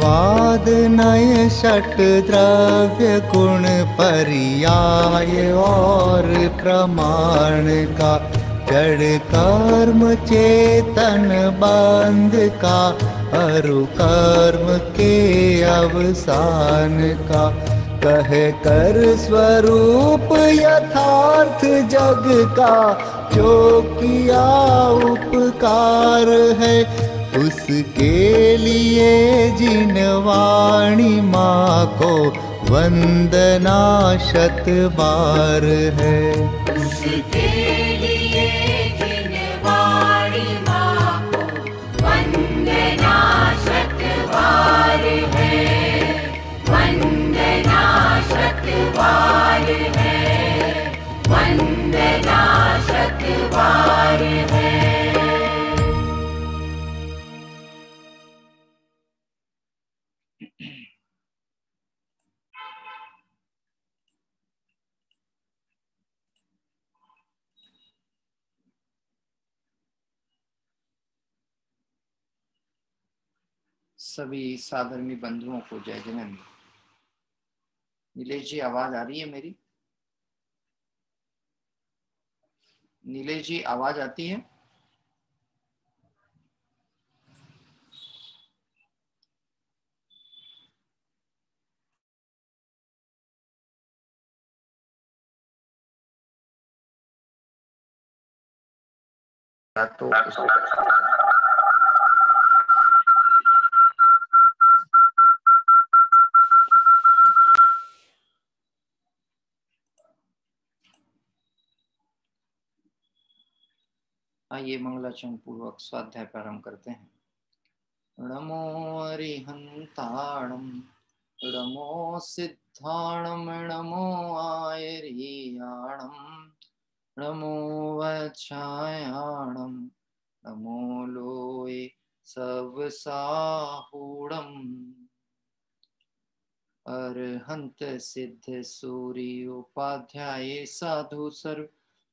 वाद नय षट द्रव्य गुण पर्याय और प्रमाण का जड़ कर्म चेतन बंध का अरु कर्म के अवसान का कह कर स्वरूप यथार्थ जग का जो किया उपकार है उसके लिए जिन वाणी माँ को वंदना शत बार है। उसके लिए जिन वाणी माँ को वंदना शत बार है, वंदना शत बार है, वंदना शत बार है। सभी साधर्मी बंधुओं को जय जननी। नीलेश जी, आवाज आ रही है मेरी? नीलेश जी, आवाज आती है? तो आइए मंगलाचरण पूर्वक स्वाध्याय प्रारंभ करते हैं। नमो अरिहंताणं नमो सिद्धाणं नमो आयर्याणं नमो वच्छायाणं नमो लोये सवसाहूणम् अरहंत सिद्ध सूर्य उपाध्याय साधु सर्व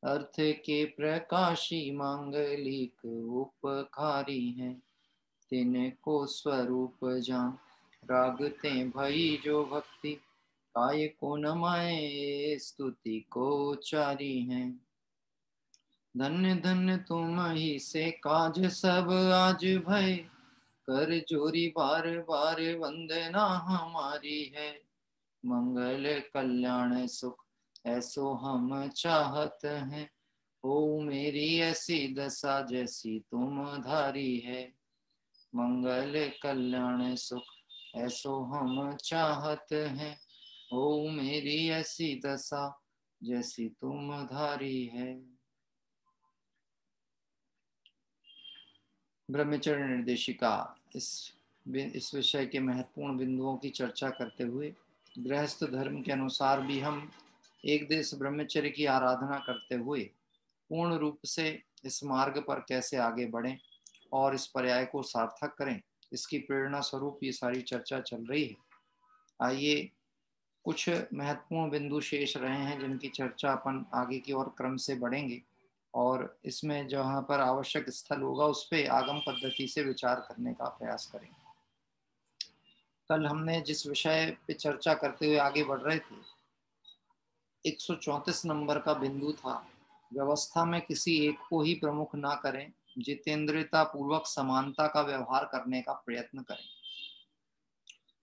अर्थ के प्रकाशी मांगलिक उपकारी हैं। तिनको स्वरूप जान रागते भई जो भक्ति काय को नमाए स्तुति को चारी हैं। धन्य धन्य तुम ही से काज सब आज भय कर जोरी बार बार वंदना हमारी है। मंगल कल्याण सुख ऐसो हम चाहत हैं। ओ मेरी ऐसी दशा जैसी तुम धारी है। मंगल कल्याण सुख ऐसो हम चाहत हैं। ओ मेरी ऐसी दशा जैसी तुम धारी है। ब्रह्मचर्य निर्देशिका इस विषय के महत्वपूर्ण बिंदुओं की चर्चा करते हुए गृहस्थ धर्म के अनुसार भी हम एक देश ब्रह्मचर्य की आराधना करते हुए पूर्ण रूप से इस मार्ग पर कैसे आगे बढ़ें और इस पर्याय को सार्थक करें, इसकी प्रेरणा स्वरूप ये सारी चर्चा चल रही है। आइए कुछ महत्वपूर्ण बिंदु शेष रहे हैं जिनकी चर्चा अपन आगे की ओर क्रम से बढ़ेंगे और इसमें जहाँ पर आवश्यक स्थल होगा उस पे आगम पद्धति से विचार करने का प्रयास करेंगे। कल हमने जिस विषय पे चर्चा करते हुए आगे बढ़ रहे थे, 134 नंबर का बिंदु था, व्यवस्था में किसी एक को ही प्रमुख ना करें, जितेंद्रियता पूर्वक समानता का व्यवहार करने का प्रयत्न करें।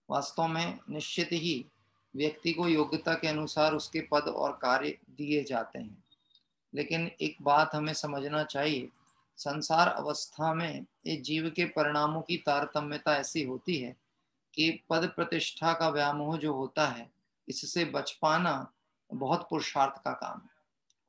वास्तव में निश्चित ही व्यक्ति को योग्यता के अनुसार उसके पद और कार्य दिए जाते हैं, लेकिन एक बात हमें समझना चाहिए, संसार अवस्था में इस जीव के परिणामों की तारतम्यता ऐसी होती है कि पद प्रतिष्ठा का व्यामोह जो होता है, इससे बच पाना बहुत पुरुषार्थ का काम है।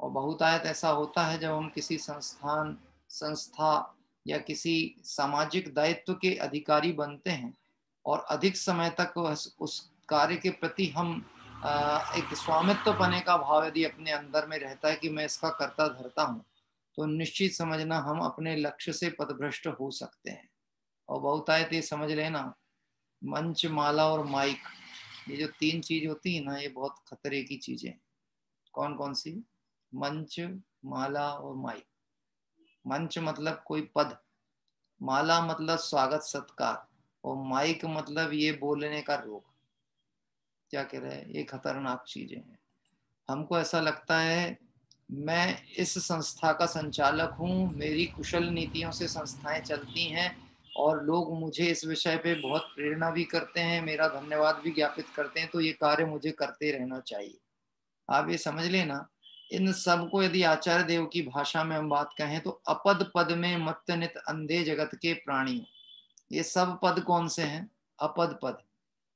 और बहुतायत ऐसा होता है जब हम किसी संस्थान, संस्था या किसी सामाजिक दायित्व के अधिकारी बनते हैं और अधिक समय तक उस कार्य के प्रति हम एक स्वामित्व पने का भाव यदि अपने अंदर में रहता है कि मैं इसका कर्ता धरता हूँ, तो निश्चित समझना हम अपने लक्ष्य से पथभ्रष्ट हो सकते हैं। और बहुतायत ये समझ लेना, मंच, माला और माइक, ये जो तीन चीज होती है ना, ये बहुत खतरे की चीजें। कौन कौन सी? मंच, माला और माइक। मंच मतलब कोई पद, माला मतलब स्वागत सत्कार, और माइक मतलब ये बोलने का रोग। क्या कह रहे हैं? ये खतरनाक चीजें हैं। हमको ऐसा लगता है मैं इस संस्था का संचालक हूँ, मेरी कुशल नीतियों से संस्थाएं चलती हैं और लोग मुझे इस विषय पे बहुत प्रेरणा भी करते हैं, मेरा धन्यवाद भी ज्ञापित करते हैं, तो ये कार्य मुझे करते रहना चाहिए। आप ये समझ लेना, इन सब को यदि आचार्य देव की भाषा में हम बात कहें तो अपद पद में मत्त नित अंधे जगत के प्राणी। ये सब पद कौन से हैं? अपद पद।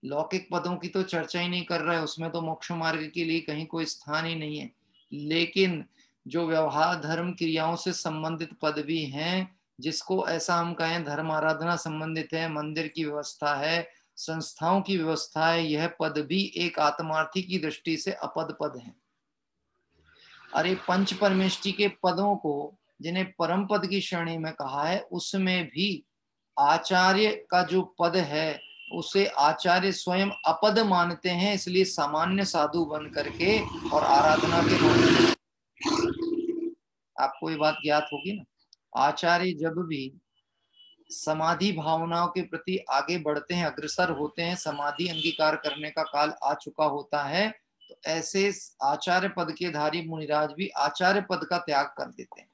लौकिक पदों की तो चर्चा ही नहीं कर रहा है, उसमें तो मोक्ष मार्ग के लिए कहीं कोई स्थान ही नहीं है। लेकिन जो व्यवहार धर्म क्रियाओं से संबंधित पद भी हैं, जिसको ऐसा हम कहें धर्म आराधना संबंधित है, मंदिर की व्यवस्था है, संस्थाओं की व्यवस्था है, यह पद भी एक आत्मार्थी की दृष्टि से अपद पद है। अरे पंच परमेष्टि के पदों को जिन्हें परम पद की श्रेणी में कहा है, उसमें भी आचार्य का जो पद है उसे आचार्य स्वयं अपद मानते हैं, इसलिए सामान्य साधु बन करके और आराधना के माध्यम। आपको ये बात ज्ञात होगी ना, आचार्य जब भी समाधि भावनाओं के प्रति आगे बढ़ते हैं, अग्रसर होते हैं, समाधि अंगीकार करने का काल आ चुका होता है, तो ऐसे आचार्य पद के धारी मुनिराज भी आचार्य पद का त्याग कर देते हैं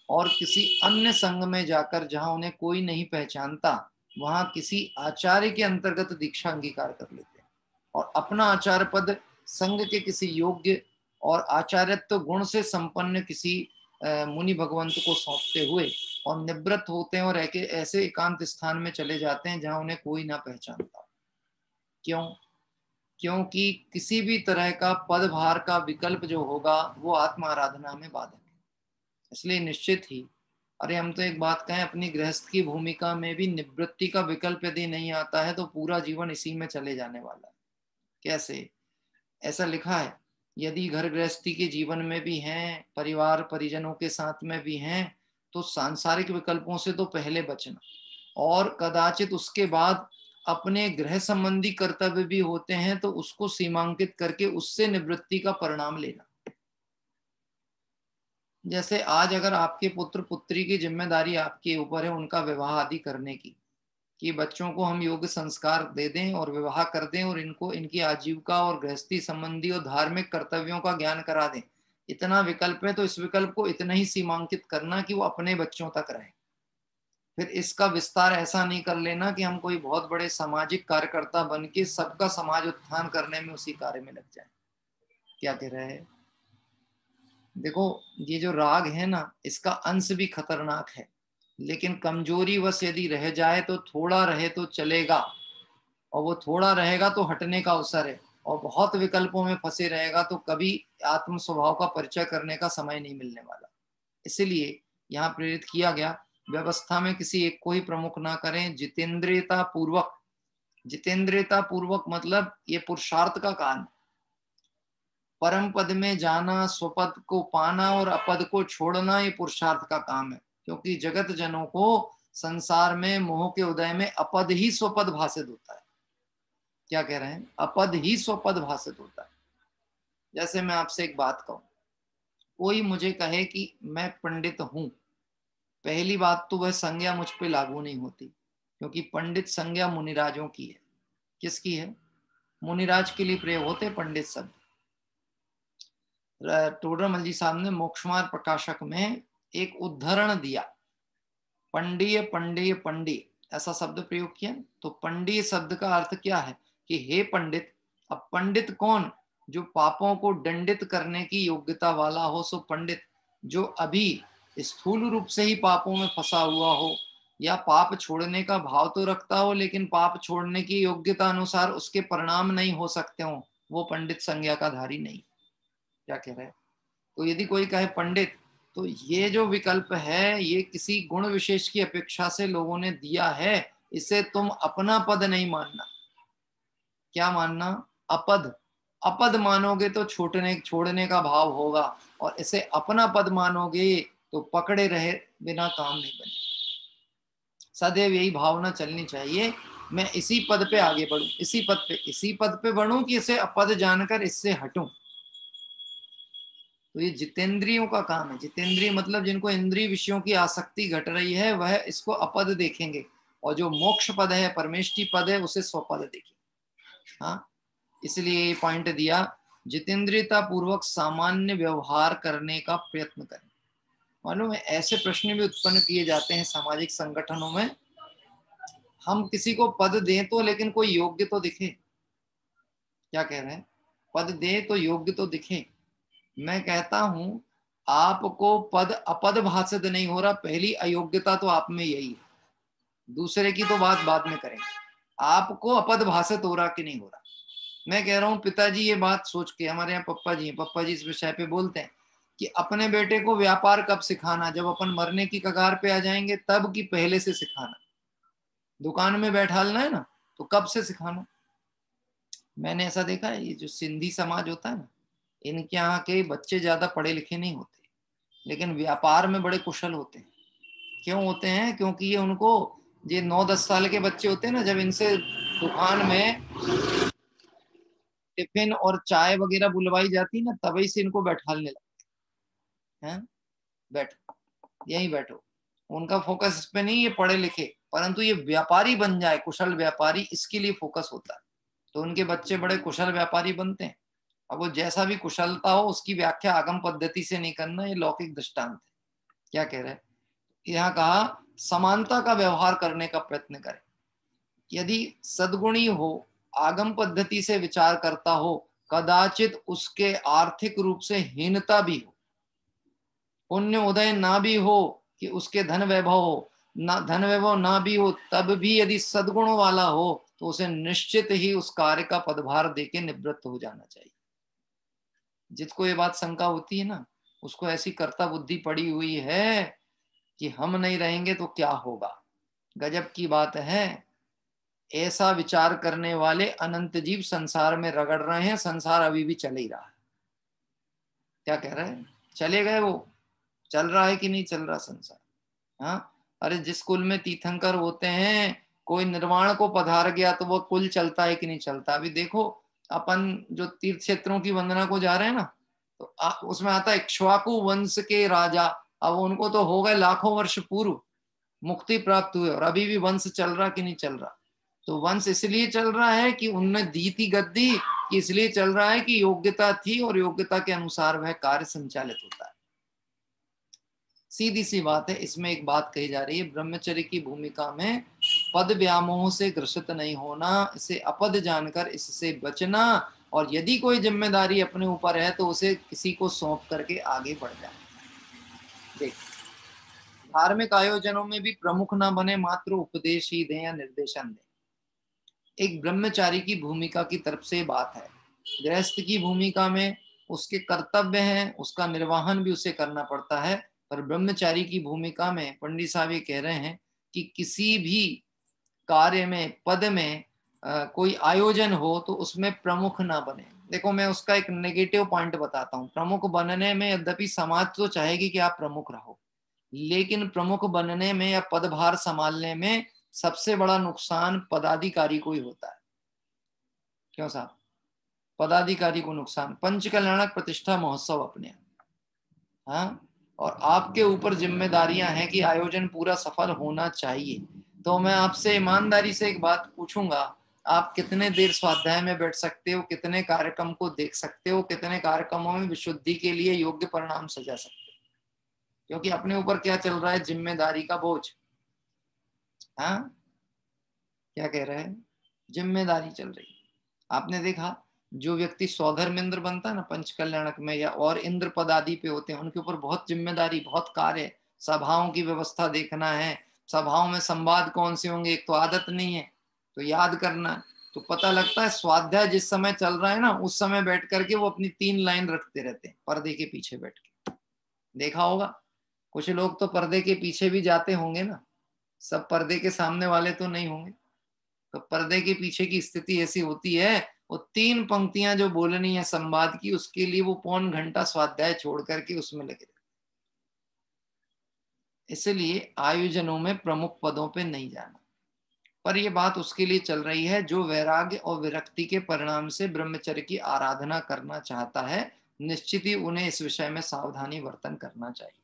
और किसी अन्य संघ में जाकर, जहां उन्हें कोई नहीं पहचानता, वहां किसी आचार्य के अंतर्गत दीक्षा अंगीकार कर लेते हैं और अपना आचार्य पद संघ के किसी योग्य और आचार्यत्व गुण से संपन्न किसी मुनि भगवंत को सौंपते हुए और निवृत्त होते हैं और ऐसे एकांत स्थान में चले जाते हैं जहां उन्हें कोई ना पहचानता। क्यों? क्योंकि किसी भी तरह का पदभार का विकल्प जो होगा वो आत्म आराधना में बाधक है। इसलिए निश्चित ही, अरे हम तो एक बात कहें, अपनी गृहस्थ की भूमिका में भी निवृत्ति का विकल्प यदि नहीं आता है तो पूरा जीवन इसी में चले जाने वाला है। कैसे? ऐसा लिखा है, यदि घर गृहस्थी के जीवन में भी हैं, परिवार परिजनों के साथ में भी हैं, तो सांसारिक विकल्पों से तो पहले बचना और कदाचित उसके बाद अपने गृह संबंधी कर्तव्य भी होते हैं तो उसको सीमांकित करके उससे निवृत्ति का परिणाम लेना। जैसे आज अगर आपके पुत्र पुत्री की जिम्मेदारी आपके ऊपर है उनका विवाह आदि करने की, कि बच्चों को हम योग्य संस्कार दे दें और विवाह कर दें और इनको इनकी आजीविका और गृहस्थी संबंधी और धार्मिक कर्तव्यों का ज्ञान करा दें, इतना विकल्प है तो इस विकल्प को इतना ही सीमांकित करना कि वो अपने बच्चों तक रहे। फिर इसका विस्तार ऐसा नहीं कर लेना कि हम कोई बहुत बड़े सामाजिक कार्यकर्ता बन के सबका समाज उत्थान करने में उसी कार्य में लग जाए। क्या कह रहे हैं? देखो, ये जो राग है ना, इसका अंश भी खतरनाक है, लेकिन कमजोरी वश यदि रह जाए तो थोड़ा रहे तो चलेगा, और वो थोड़ा रहेगा तो हटने का अवसर है, और बहुत विकल्पों में फंसे रहेगा तो कभी आत्म स्वभाव का परिचय करने का समय नहीं मिलने वाला। इसलिए यहाँ प्रेरित किया गया, व्यवस्था में किसी एक को ही प्रमुख ना करें, जितेंद्रियता पूर्वक। जितेंद्रियता पूर्वक मतलब ये पुरुषार्थ का काम, परम पद में जाना, स्वपद को पाना और अपद को छोड़ना, ये पुरुषार्थ का काम है। क्योंकि जगत जनों को संसार में मोह के उदय में अपद ही स्वपद भाषित होता है। क्या कह रहे हैं? अपद ही स्वपद भाषित होता है। जैसे मैं आपसे एक बात कहूं, कोई मुझे कहे कि मैं पंडित हूं, पहली बात तो वह संज्ञा मुझ पे लागू नहीं होती, क्योंकि पंडित संज्ञा मुनिराजों की है। किसकी है? मुनिराज के लिए प्रयोग होते पंडित शब्द। टोडरमल जी साहब ने मोक्षमार्ग प्रकाशक में एक उद्धरण दिया, पंडीय पंडीय पंडी ऐसा शब्द प्रयोग किया। तो पंडीय शब्द का अर्थ क्या है कि हे पंडित। अब पंडित कौन? जो पापों को दंडित करने की योग्यता वाला हो, सो पंडित। जो अभी स्थूल रूप से ही पापों में फंसा हुआ हो या पाप छोड़ने का भाव तो रखता हो लेकिन पाप छोड़ने की योग्यता अनुसार उसके परिणाम नहीं हो सकते हो, वो पंडित संज्ञा का धारी नहीं। क्या कह रहे हैं? तो यदि कोई कहे पंडित, तो ये जो विकल्प है ये किसी गुण विशेष की अपेक्षा से लोगों ने दिया है, इसे तुम अपना पद नहीं मानना। क्या मानना? अपद। अपद मानोगे तो छोड़ने का भाव होगा, और इसे अपना पद मानोगे तो पकड़े रहे बिना काम नहीं बने। सदैव यही भावना चलनी चाहिए, मैं इसी पद पे आगे बढ़ूं, इसी पद पे बढ़ूं कि इसे अपद जानकर इससे हटूं। तो ये जितेंद्रियों का काम है। जितेंद्रिय मतलब जिनको इंद्रिय विषयों की आसक्ति घट रही है वह इसको अपद देखेंगे, और जो मोक्ष पद है, परमेष्टि पद है, उसे स्वपद देखेंगे। हाँ, इसलिए ये पॉइंट दिया, जितेंद्रियता पूर्वक सामान्य व्यवहार करने का प्रयत्न करें। मालूम है ऐसे प्रश्न भी उत्पन्न किए जाते हैं सामाजिक संगठनों में, हम किसी को पद दें तो लेकिन कोई योग्य तो दिखे। क्या कह रहे हैं? पद दे तो योग्य तो दिखे। मैं कहता हूं आपको पद अपद भाषित नहीं हो रहा, पहली अयोग्यता तो आप में यही है। दूसरे की तो बात बाद में करेंगे, आपको अपद भाषित हो रहा कि नहीं हो रहा। मैं कह रहा हूं पिताजी ये बात सोच के, हमारे यहाँ पप्पा जी इस विषय पे बोलते हैं कि अपने बेटे को व्यापार कब सिखाना, जब अपन मरने की कगार पे आ जाएंगे तब, कि पहले से सिखाना। दुकान में बैठालना है ना, तो कब से सिखाना। मैंने ऐसा देखा है, ये जो सिंधी समाज होता है ना, इनके यहाँ के बच्चे ज्यादा पढ़े लिखे नहीं होते, लेकिन व्यापार में बड़े कुशल होते हैं। क्यों होते हैं? क्योंकि ये उनको, ये 9-10 साल के बच्चे होते हैं ना, जब इनसे दुकान में टिफिन और चाय वगैरह बुलवाई जाती ना, तभी से इनको बैठालने लगते हैं। बैठो, यहीं बैठो। उनका फोकस इस पे नहीं, ये पढ़े लिखे, परंतु ये व्यापारी बन जाए, कुशल व्यापारी, इसके लिए फोकस होता है। तो उनके बच्चे बड़े कुशल व्यापारी बनते हैं। अब वो जैसा भी कुशलता हो उसकी व्याख्या आगम पद्धति से नहीं करना, ये लौकिक दृष्टांत है। क्या कह रहे हैं यहाँ, कहा समानता का व्यवहार करने का प्रयत्न करें। यदि सद्गुणी हो, आगम पद्धति से विचार करता हो, कदाचित उसके आर्थिक रूप से हीनता भी हो, पुण्य उदय ना भी हो कि उसके धन वैभव हो, ना धन वैभव ना भी हो, तब भी यदि सद्गुण वाला हो तो उसे निश्चित ही उस कार्य का पदभार देके निवृत्त हो जाना चाहिए। जिसको ये बात शंका होती है ना, उसको ऐसी कर्ता बुद्धि पड़ी हुई है कि हम नहीं रहेंगे तो क्या होगा। गजब की बात है, ऐसा विचार करने वाले अनंत जीव संसार में रगड़ रहे हैं, संसार अभी भी चल ही रहा है। क्या कह रहे हैं, चले गए वो, चल रहा है कि नहीं चल रहा संसार। हाँ, अरे जिस कुल में तीर्थंकर होते हैं, कोई निर्वाण को पधार गया तो वो कुल चलता है कि नहीं चलता। अभी देखो अपन जो तीर्थ क्षेत्रों की वंदना को जा रहे हैं ना, तो उसमें आता है इक्ष्वाकु वंश के राजा। अब उनको तो हो गए लाखों वर्ष पूर्व मुक्ति प्राप्त हुए, और अभी भी वंश चल रहा कि नहीं चल रहा। तो वंश इसलिए चल रहा है कि उनने दी थी गद्दी, कि इसलिए चल रहा है कि योग्यता थी और योग्यता के अनुसार वह कार्य संचालित होता है। सीधी सी बात है। इसमें एक बात कही जा रही है, ब्रह्मचर्य की भूमिका में पद व्यामोह से ग्रसित नहीं होना, इसे अपद जानकर इससे बचना, और यदि कोई जिम्मेदारी अपने ऊपर है तो उसे किसी को सौंप करके आगे बढ़ जाना। देख, धार्मिक आयोजनों में भी प्रमुख ना बने, मात्र उपदेश ही दें या निर्देशन दें। एक ब्रह्मचारी की भूमिका की तरफ से बात है। गृहस्थ की भूमिका में उसके कर्तव्य हैं, उसका निर्वहन भी उसे करना पड़ता है, पर ब्रह्मचारी की भूमिका में पंडित साहब ये कह रहे हैं कि किसी भी कार्य में, पद में कोई आयोजन हो तो उसमें प्रमुख ना बने। देखो मैं उसका एक नेगेटिव पॉइंट बताता हूँ। प्रमुख बनने में यद्यपि समाज तो चाहेगी कि आप प्रमुख रहो, लेकिन प्रमुख बनने में या पदभार संभालने में सबसे बड़ा नुकसान पदाधिकारी को ही होता है। क्यों साहब? पदाधिकारी को नुकसान। पंचकल्याणक प्रतिष्ठा महोत्सव अपने, हाँ, और आपके ऊपर जिम्मेदारियां हैं कि आयोजन पूरा सफल होना चाहिए। तो मैं आपसे ईमानदारी से एक बात पूछूंगा, आप कितने देर स्वाध्याय में बैठ सकते हो, कितने कार्यक्रम को देख सकते हो, कितने कार्यक्रमों में विशुद्धि के लिए योग्य परिणाम सजा सकते हो? क्योंकि अपने ऊपर क्या चल रहा है, जिम्मेदारी का बोझ। हाँ, क्या कह रहे हैं, जिम्मेदारी चल रही है। आपने देखा जो व्यक्ति स्वधर्मेंद्र बनता है ना पंचकल्याणक में, या और इंद्र पद आदि पे होते हैं, उनके ऊपर बहुत जिम्मेदारी, बहुत कार्य। सभाओं की व्यवस्था देखना है, सभाओं में संवाद कौन से होंगे, एक तो आदत नहीं है तो याद करना है। तो पता लगता है स्वाध्याय जिस समय चल रहा है ना, उस समय बैठ करके वो अपनी 3 लाइन रखते रहते हैं पर्दे के पीछे बैठ के। देखा होगा कुछ लोग तो पर्दे के पीछे भी जाते होंगे ना, सब पर्दे के सामने वाले तो नहीं होंगे। तो पर्दे के पीछे की स्थिति ऐसी होती है, वो 3 पंक्तियां जो बोलनी है संवाद की, उसके लिए वो पौन घंटा स्वाध्याय छोड़ करके उसमें लगे रहते। इसलिए आयोजनों में प्रमुख पदों पे नहीं जाना। पर यह बात उसके लिए चल रही है जो वैराग्य और विरक्ति के परिणाम से ब्रह्मचर्य की आराधना करना चाहता है। निश्चित ही उन्हें इस विषय में सावधानी वर्तन करना चाहिए।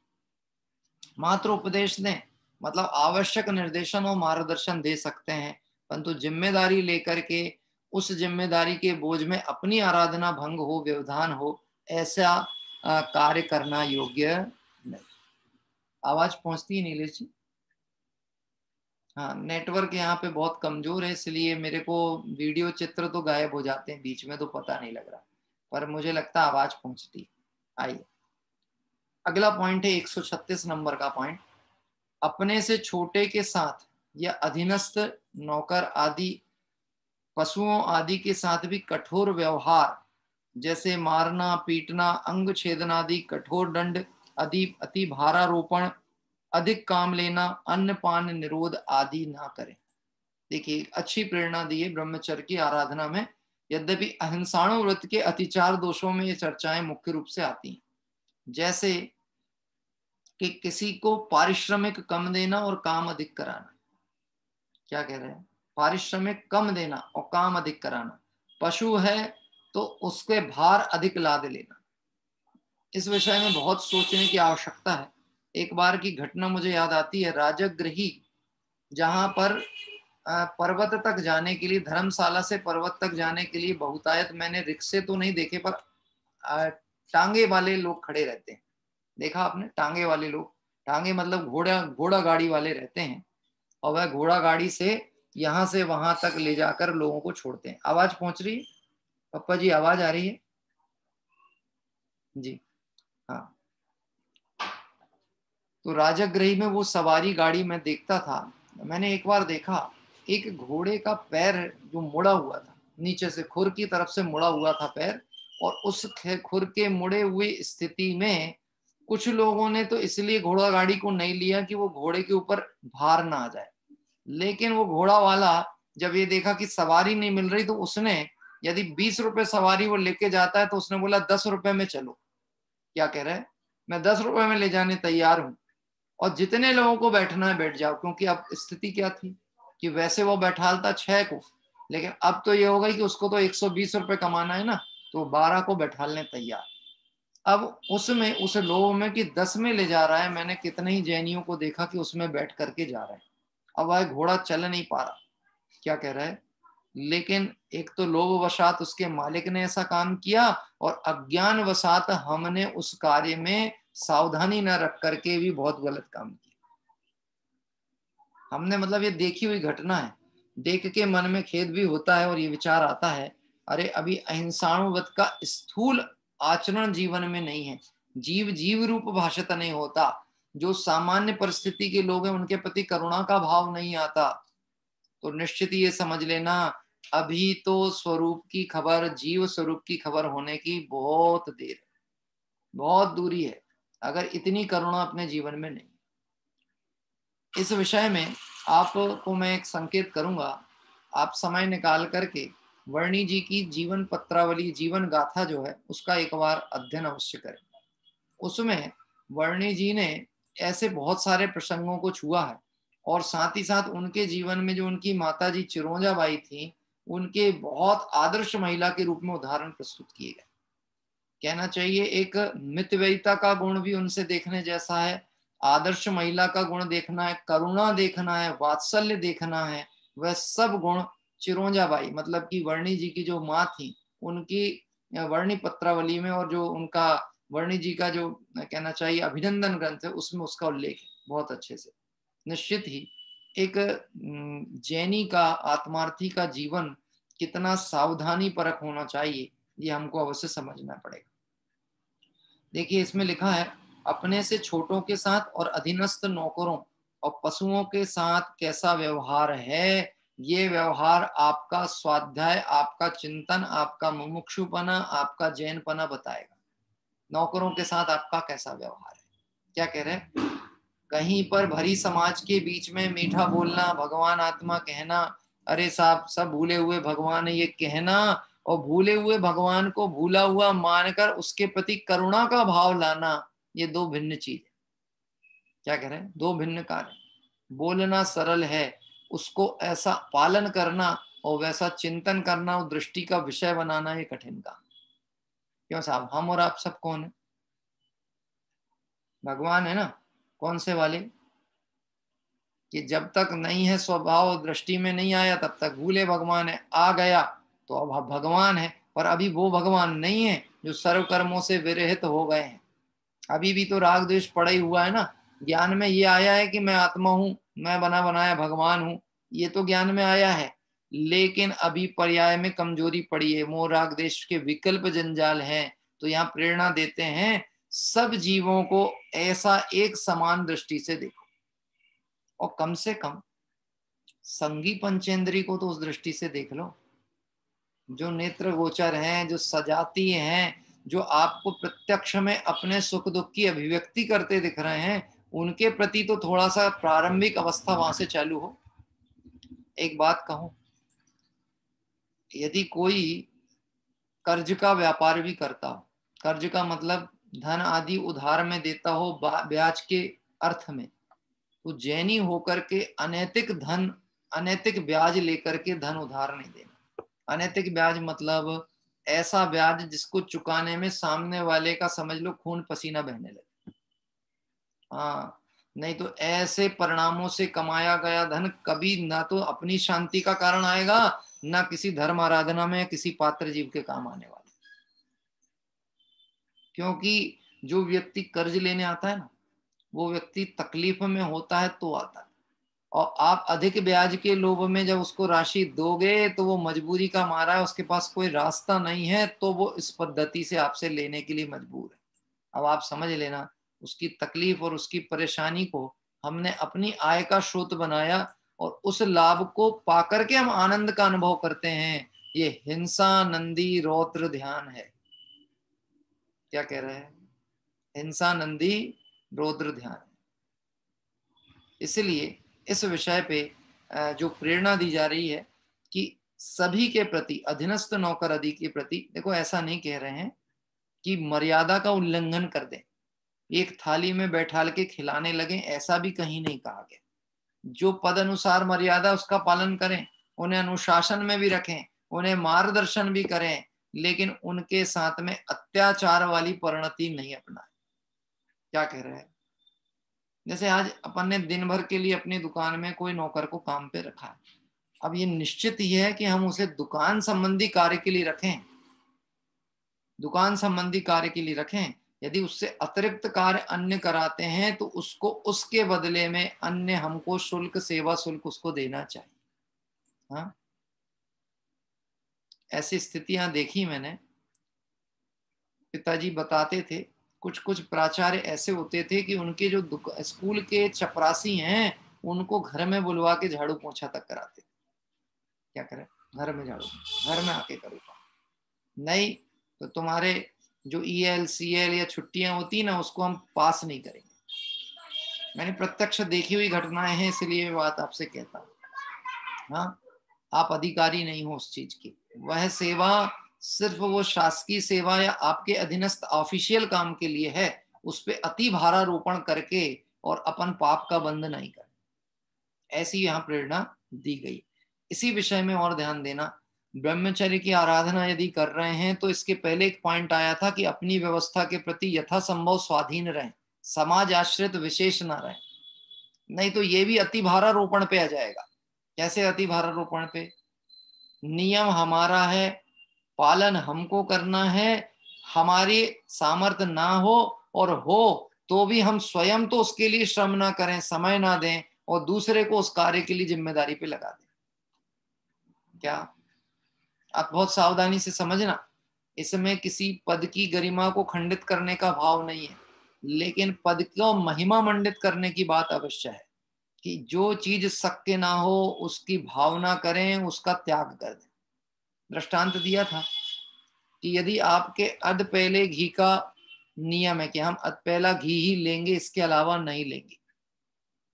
मात्र उपदेश दें, मतलब आवश्यक निर्देशन और मार्गदर्शन दे सकते हैं, परंतु जिम्मेदारी लेकर के उस जिम्मेदारी के बोझ में अपनी आराधना भंग हो, व्यवधान हो, ऐसा कार्य करना योग्य नहीं। आवाज पहुंचती है नीलेश जी? हाँ, नेटवर्क यहाँ पे बहुत कमजोर है, इसलिए मेरे को वीडियो चित्र तो गायब हो जाते हैं बीच में, तो पता नहीं लग रहा, पर मुझे लगता है आवाज पहुंचती। आइए अगला पॉइंट है 136 नंबर का पॉइंट। अपने से छोटे के साथ या अधीनस्थ नौकर आदि पशुओं आदि के साथ भी कठोर व्यवहार, जैसे मारना, पीटना, अंग छेदन आदि कठोर दंड, अति भारारोपण, अधिक काम लेना, अन्न पान निरोध आदि ना करें। देखिए अच्छी प्रेरणा दी है ब्रह्मचर्य की आराधना में। यद्यपि अहिंसाणु व्रत के अतिचार दोषों में ये चर्चाएं मुख्य रूप से आती हैं, जैसे कि किसी को पारिश्रमिक कम देना और काम अधिक कराना। क्या कह रहे हैं? पारिश्रमिक कम देना और काम अधिक कराना। पशु है तो उसके भार अधिक लाद लेना। इस विषय में बहुत सोचने की आवश्यकता है। एक बार की घटना मुझे याद आती है। राजगृही जहां पर पर्वत तक जाने के लिए, धर्मशाला से पर्वत तक जाने के लिए बहुतायत मैंने रिक्शे तो नहीं देखे, पर टांगे वाले लोग खड़े रहते हैं। देखा आपने? टांगे वाले लोग, टांगे मतलब घोड़ा गाड़ी वाले रहते हैं, और वह घोड़ा गाड़ी से यहां से वहां तक ले जाकर लोगों को छोड़ते हैं। आवाज पहुंच रही है पप्पा जी? आवाज आ रही है जी? हाँ। तो राजगृही में वो सवारी गाड़ी में देखता था। मैंने एक बार देखा एक घोड़े का पैर जो मुड़ा हुआ था, नीचे से खुर की तरफ से मुड़ा हुआ था पैर, और उस खुर के मुड़े हुए स्थिति में कुछ लोगों ने तो इसलिए घोड़ा गाड़ी को नहीं लिया कि वो घोड़े के ऊपर भार ना आ जाए, लेकिन वो घोड़ा वाला जब ये देखा कि सवारी नहीं मिल रही, तो उसने, यदि 20 रुपए सवारी वो लेके जाता है, तो उसने बोला 10 रुपए में चलो। क्या कह रहे हैं? मैं 10 रुपए में ले जाने तैयार हूं, और जितने लोगों को बैठना है बैठ जाओ। क्योंकि अब स्थिति क्या थी कि वैसे वो बैठालता 6 को, लेकिन अब तो ये होगा कि उसको तो 120 रुपए कमाना है ना, तो 12 को बैठालने तैयार। अब उसमें उस लोगों में कि 10 में ले जा रहा है, मैंने कितने ही जैनियों को देखा कि उसमें बैठ करके जा रहे हैं। अब वह घोड़ा चल नहीं पा रहा। क्या कह रहा है? लेकिन एक तो लोभवशात उसके मालिक ने ऐसा काम किया, और अज्ञान वशात हमने उस कार्य में सावधानी न रख करके भी बहुत गलत काम किया। हमने, मतलब ये देखी हुई घटना है, देख के मन में खेद भी होता है और ये विचार आता है, अरे अभी अहिंसाणुवत का स्थूल आचरण जीवन में नहीं है, जीव जीव रूप भाषित नहीं होता, जो सामान्य परिस्थिति के लोग हैं उनके प्रति करुणा का भाव नहीं आता, तो निश्चित ये समझ लेना अभी तो स्वरूप की खबर, जीव स्वरूप की खबर होने की बहुत देर है, बहुत दूरी है, अगर इतनी करुणा अपने जीवन में नहीं। इस विषय में आपको मैं एक संकेत करूंगा, आप समय निकाल करके वर्णी जी की जीवन पत्रावली, जीवन गाथा जो है, उसका एक बार अध्ययन अवश्य करें। उसमें वर्णी जी ने ऐसे बहुत सारे प्रसंगों को छुआ है, और साथ ही साथ उनके जीवन में जो उनकी माता जी चिरोंजाबाई थी, उनके बहुत आदर्श महिला के रूप में उदाहरण प्रस्तुत किए गए। कहना चाहिए एक मितव्ययिता का गुण भी उनसे देखने जैसा है, आदर्श महिला का गुण देखना है, करुणा देखना है, वात्सल्य देखना है, वह सब गुण चिरोंजाबाई मतलब कि वर्णी जी की जो माँ थी, उनकी वर्णी पत्रावली में, और जो उनका वर्णी जी का जो कहना चाहिए अभिनंदन ग्रंथ है, उसमें उसका उल्लेख है बहुत अच्छे से। निश्चित ही एक जैनी का, आत्मार्थी का जीवन कितना सावधानी परक होना चाहिए, ये हमको अवश्य समझना पड़ेगा। देखिए इसमें लिखा है, अपने से छोटों के साथ और अधीनस्थ नौकरों और पशुओं के साथ कैसा व्यवहार है, ये व्यवहार आपका स्वाध्याय, आपका चिंतन, आपका मुमुक्षुपना, आपका जैनपना बताएगा। नौकरों के साथ आपका कैसा व्यवहार है। क्या कह रहे हैं? कहीं पर भरी समाज के बीच में मीठा बोलना, भगवान आत्मा कहना, अरे साहब सब भूले हुए भगवान है ये कहना, और भूले हुए भगवान को भूला हुआ मानकर उसके प्रति करुणा का भाव लाना, ये दो भिन्न चीज है। क्या कह रहे हैं? दो भिन्न कार्य। बोलना सरल है, उसको ऐसा पालन करना और वैसा चिंतन करना और दृष्टि का विषय बनाना, ये कठिन काम। क्यों साहब? हम और आप सब कौन है? भगवान है ना। कौन से वाले? कि जब तक नहीं है स्वभाव, दृष्टि में नहीं आया, तब तक भूले भगवान है, आ गया तो अब भगवान है, पर अभी वो भगवान नहीं है जो सर्व कर्मों से विरहित हो गए हैं। अभी भी तो राग द्वेष पड़ा ही हुआ है ना। ज्ञान में ये आया है कि मैं आत्मा हूं, मैं बना बनाया भगवान हूं, ये तो ज्ञान में आया है, लेकिन अभी पर्याय में कमजोरी पड़ी है, मोह राग द्वेष के विकल्प जंजाल हैं। तो यहाँ प्रेरणा देते हैं, सब जीवों को ऐसा एक समान दृष्टि से देखो, और कम से कम संगी पंचेंद्री को तो उस दृष्टि से देख लो, जो नेत्र गोचर हैं, जो सजाती हैं, जो आपको प्रत्यक्ष में अपने सुख दुख की अभिव्यक्ति करते दिख रहे हैं, उनके प्रति तो थोड़ा सा प्रारंभिक अवस्था वहां से चालू हो। एक बात कहूं, यदि कोई कर्ज का व्यापार भी करता हो, कर्ज का मतलब धन आदि उधार में देता हो ब्याज के अर्थ में, तो जैनी होकर के अनैतिक ब्याज लेकर के धन उधार नहीं देना। अनैतिक ब्याज मतलब ऐसा ब्याज जिसको चुकाने में सामने वाले का समझ लो खून पसीना बहने लगे। हाँ, नहीं तो ऐसे परिणामों से कमाया गया धन कभी ना तो अपनी शांति का कारण आएगा, ना किसी धर्म आराधना में किसी पात्र जीव के काम आने वाला। क्योंकि जो व्यक्ति कर्ज लेने आता है ना, वो व्यक्ति तकलीफ में होता है तो आता है, और आप अधिक ब्याज के लोभ में जब उसको राशि दोगे तो वो मजबूरी का मारा है, उसके पास कोई रास्ता नहीं है, तो वो इस पद्धति से आपसे लेने के लिए मजबूर है। अब आप समझ लेना, उसकी तकलीफ और उसकी परेशानी को हमने अपनी आय का स्रोत बनाया, और उस लाभ को पाकर के हम आनंद का अनुभव करते हैं। ये हिंसा नंदी रौद्र ध्यान है। क्या कह रहे हैं? हिंसा नंदी रौद्र ध्यान। इसलिए इस विषय पे जो प्रेरणा दी जा रही है कि सभी के प्रति, अधीनस्थ नौकर आदि के प्रति, देखो ऐसा नहीं कह रहे हैं कि मर्यादा का उल्लंघन कर दें, एक थाली में बैठाल के खिलाने लगे, ऐसा भी कहीं नहीं कहा गया। जो पद अनुसार मर्यादा उसका पालन करें, उन्हें अनुशासन में भी रखें, उन्हें मार्गदर्शन भी करें, लेकिन उनके साथ में अत्याचार वाली परिणति नहीं अपनाएं। क्या कह रहे हैं? जैसे आज अपन ने दिन भर के लिए अपनी दुकान में कोई नौकर को काम पे रखा है, अब ये निश्चित ही है कि हम उसे दुकान संबंधी कार्य के लिए रखें, दुकान संबंधी कार्य के लिए रखें। यदि उससे अतिरिक्त कार्य अन्य कराते हैं तो उसको उसके बदले में अन्य हमको शुल्क, सेवा शुल्क उसको देना चाहिए। हाँ, ऐसी स्थितियां देखी मैंने। पिताजी बताते थे कुछ कुछ प्राचार्य ऐसे होते थे कि उनके जो स्कूल के चपरासी हैं उनको घर में बुलवा के झाड़ू पोछा तक कराते। क्या करें? घर में झाड़ू, घर में आके करो, नहीं तो तुम्हारे जो EL, CL या छुट्टियां होती ना, उसको हम पास नहीं करेंगे। मैंने प्रत्यक्ष देखी हुई घटनाएं हैं, इसलिए बात आपसे कहता हूँ। हाँ, आप अधिकारी नहीं हो उस चीज की। वह सेवा सिर्फ वो शासकीय सेवा या आपके अधीनस्थ ऑफिशियल काम के लिए है, उस पे अति भारारोपण करके और अपन पाप का बंध नहीं कर। ऐसी यहाँ प्रेरणा दी गई। इसी विषय में और ध्यान देना, ब्रह्मचर्य की आराधना यदि कर रहे हैं तो इसके पहले एक पॉइंट आया था कि अपनी व्यवस्था के प्रति यथासंभव स्वाधीन रहें, समाज आश्रित विशेष ना रहें, नहीं तो ये भी अति भारारोपण पे आ जाएगा। कैसे अति भारारोपण पे? नियम हमारा है, पालन हमको करना है, हमारी सामर्थ्य ना हो और हो तो भी हम स्वयं तो उसके लिए श्रम ना करें, समय ना दें, और दूसरे को उस कार्य के लिए जिम्मेदारी पे लगा दें। क्या? आप बहुत सावधानी से समझना, इसमें किसी पद की गरिमा को खंडित करने का भाव नहीं है, लेकिन पद को महिमा मंडित करने की बात अवश्य है कि जो चीज शक्य ना हो उसकी भावना करें, उसका त्याग कर दें। दृष्टांत दिया था कि यदि आपके अध पहले घी का नियम है कि हम अध पहला घी ही लेंगे, इसके अलावा नहीं लेंगे,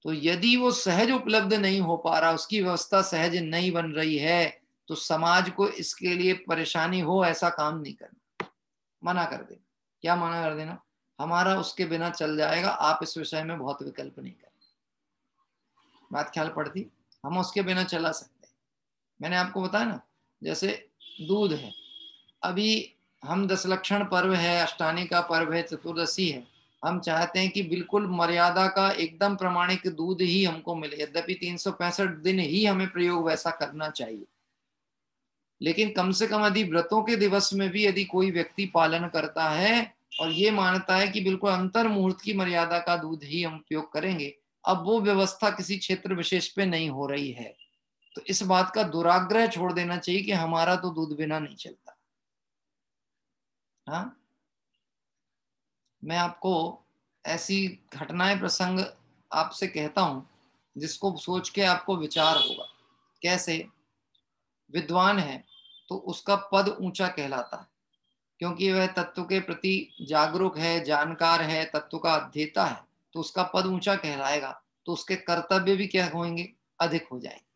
तो यदि वो सहज उपलब्ध नहीं हो पा रहा, उसकी व्यवस्था सहज नहीं बन रही है, तो समाज को इसके लिए परेशानी हो ऐसा काम नहीं करना, मना कर देना। क्या मना कर देना? हमारा उसके बिना चल जाएगा, आप इस विषय में बहुत विकल्प नहीं करें। बात ख्याल पड़ती? हम उसके बिना चला सकते हैं। मैंने आपको बताया ना, जैसे दूध है, अभी हम 10 लक्षण पर्व है, अष्टानी का पर्व है, चतुर्दशी है, हम चाहते हैं कि बिल्कुल मर्यादा का एकदम प्रमाणिक दूध ही हमको मिले, यद्यपि 365 दिन ही हमें प्रयोग वैसा करना चाहिए, लेकिन कम से कम यदि व्रतों के दिवस में भी यदि कोई व्यक्ति पालन करता है और ये मानता है कि बिल्कुल अंतर मुहूर्त की मर्यादा का दूध ही हम उपयोग करेंगे, अब वो व्यवस्था किसी क्षेत्र विशेष पे नहीं हो रही है, तो इस बात का दुराग्रह छोड़ देना चाहिए कि हमारा तो दूध बिना नहीं चलता। हाँ, मैं आपको ऐसी घटनाएं, प्रसंग आपसे कहता हूं जिसको सोच के आपको विचार होगा। कैसे? विद्वान है तो उसका पद ऊंचा कहलाता है, क्योंकि वह तत्व के प्रति जागरूक है, जानकार है, तत्व का अध्येता है, तो उसका पद ऊंचा कहलाएगा, तो उसके कर्तव्य भी क्या होंगे? अधिक हो जाएंगे।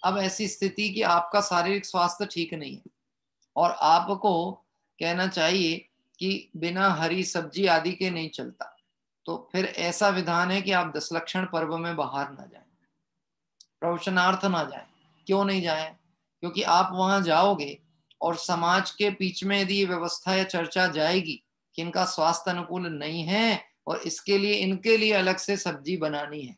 अब ऐसी स्थिति कि आपका शारीरिक स्वास्थ्य ठीक नहीं है और आपको कहना चाहिए कि बिना हरी सब्जी आदि के नहीं चलता, तो फिर ऐसा विधान है कि आप 10 लक्षण पर्व में बाहर ना जाएं, प्रवचनार्थ ना जाएं। क्यों नहीं जाएं? क्योंकि आप वहां जाओगे और समाज के बीच में यदि ये व्यवस्था या चर्चा जाएगी कि इनका स्वास्थ्य अनुकूल नहीं है, और इसके लिए इनके लिए अलग से सब्जी बनानी है।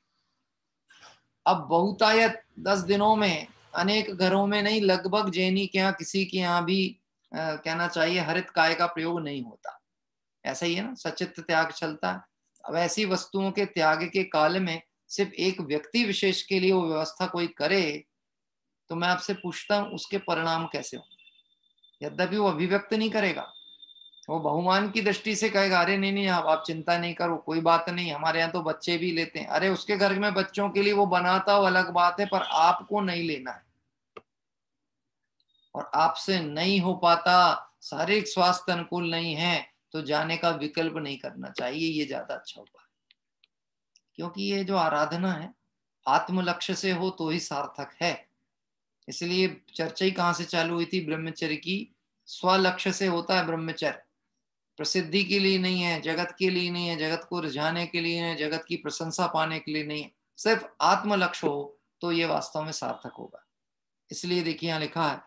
अब बहुतायत 10 दिनों में अनेक घरों में नहीं, लगभग जैनी के यहाँ किसी के यहाँ भी कहना चाहिए हरित काय का प्रयोग नहीं होता। ऐसा ही है ना, सचित त्याग चलता है। अब ऐसी वस्तुओं के त्याग के काल में सिर्फ एक व्यक्ति विशेष के लिए वो व्यवस्था कोई करे, तो मैं आपसे पूछता हूं उसके परिणाम कैसे होंगे। यद्यपि वो अभिव्यक्त नहीं करेगा, वो बहुमान की दृष्टि से कहेगा अरे नहीं नहीं आप चिंता नहीं करो, कोई बात नहीं, हमारे यहाँ तो बच्चे भी लेते हैं। अरे उसके घर में बच्चों के लिए वो बनाता हो अलग बात है, पर आपको नहीं लेना है और आपसे नहीं हो पाता, शारीरिक स्वास्थ्य अनुकूल नहीं है, तो जाने का विकल्प नहीं करना चाहिए, ये ज्यादा अच्छा उपाय। क्योंकि ये जो आराधना है आत्म लक्ष्य से हो तो ही सार्थक है। इसलिए चर्चा ही कहां से चालू हुई थी, ब्रह्मचर्य की। स्वलक्ष्य से होता है ब्रह्मचर्य, प्रसिद्धि के लिए नहीं है, जगत के लिए नहीं है, जगत को रिझाने के लिए नहीं, जगत की प्रशंसा पाने के लिए नहीं है, सिर्फ आत्म लक्ष्य हो तो ये वास्तव में सार्थक होगा। इसलिए देखिए यहाँ लिखा है,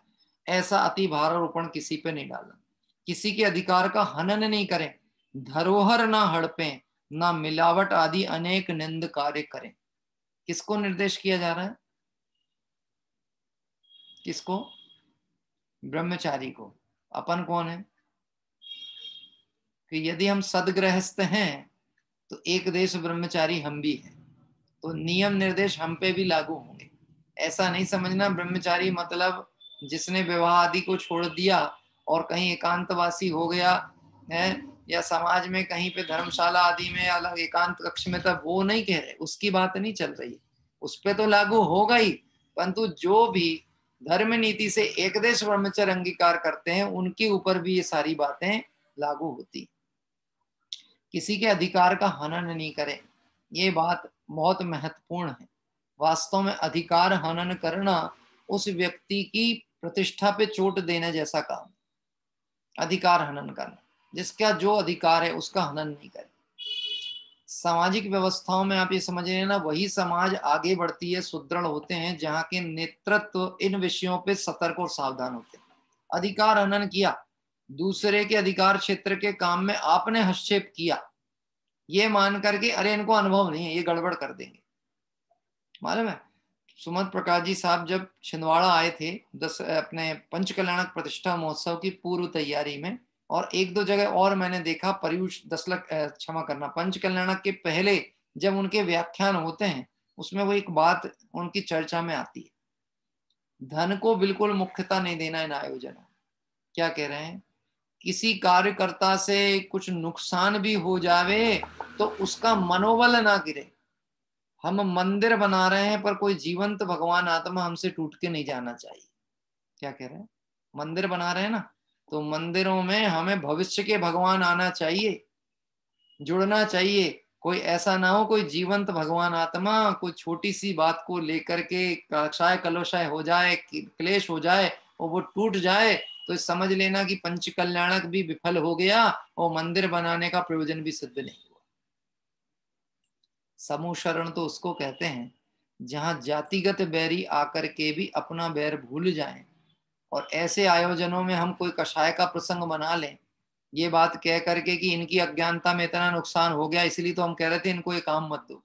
ऐसा अति भारारोपण किसी पे नहीं डालना, किसी के अधिकार का हनन नहीं करें, धरोहर ना हड़पें, ना मिलावट आदि अनेक निंद कार्य करें। किसको निर्देश किया जा रहा है? किसको? ब्रह्मचारी को। अपन कौन है कि यदि हम सदगृहस्थ हैं तो एक देश ब्रह्मचारी हम भी हैं, तो नियम निर्देश हम पे भी लागू होंगे। ऐसा नहीं समझना ब्रह्मचारी मतलब जिसने विवाह आदि को छोड़ दिया और कहीं एकांतवासी हो गया है, या समाज में कहीं पे धर्मशाला आदि में अलग एकांत कक्ष में, तब वो नहीं कह रहे, उसकी बात नहीं चल रही। उस पे तो लागू होगा ही, परंतु जो भी धर्म नीति से एक देश ब्रह्मचर्य अंगीकार करते हैं उनके ऊपर भी ये सारी बातें लागू होती। किसी के अधिकार का हनन नहीं करें, ये बात बहुत महत्वपूर्ण है। वास्तव में अधिकार हनन करना उस व्यक्ति की प्रतिष्ठा पे चोट देने जैसा काम। अधिकार हनन करना, जिसका जो अधिकार है उसका हनन नहीं करें। सामाजिक व्यवस्थाओं में आप ये समझ रहे हैं ना, वही समाज आगे बढ़ती है, सुदृढ़ होते हैं जहां के नेतृत्व इन विषयों पे सतर्क और सावधान होते हैं। अधिकार हनन किया, दूसरे के अधिकार क्षेत्र के काम में आपने हस्तक्षेप किया, ये मान करके अरे इनको अनुभव नहीं है, ये गड़बड़ कर देंगे। मालूम है सुमंत प्रकाश जी साहब जब छिंदवाड़ा आए थे अपने पंचकल्याणक प्रतिष्ठा महोत्सव की पूर्व तैयारी में, और एक दो जगह और मैंने देखा, परियुष 10 लाख क्षमा करना, पंचकल्याणक के पहले जब उनके व्याख्यान होते हैं उसमें वो एक बात उनकी चर्चा में आती है, धन को बिल्कुल मुख्यता नहीं देना इन आयोजनों। क्या कह रहे हैं? किसी कार्यकर्ता से कुछ नुकसान भी हो जावे तो उसका मनोबल ना गिरे। हम मंदिर बना रहे हैं पर कोई जीवंत भगवान आत्मा हमसे टूट के नहीं जाना चाहिए। क्या कह रहे हैं? मंदिर बना रहे हैं ना, तो मंदिरों में हमें भविष्य के भगवान आना चाहिए, जुड़ना चाहिए। कोई ऐसा ना हो कोई जीवंत भगवान आत्मा कोई छोटी सी बात को लेकर के कक्षाय कलोशाय हो जाए, क्लेश हो जाए और वो टूट जाए, तो समझ लेना कि पंच कल्याणक भी विफल हो गया और मंदिर बनाने का प्रयोजन भी सिद्ध नहीं हुआ। समूह शरण तो उसको कहते हैं जहां जातिगत बैरी आकर के भी अपना बैर भूल जाएं, और ऐसे आयोजनों में हम कोई कषाय का प्रसंग बना लें, ये बात कह करके कि इनकी अज्ञानता में इतना नुकसान हो गया इसलिए तो हम कह रहे थे इनको ये काम मत दो।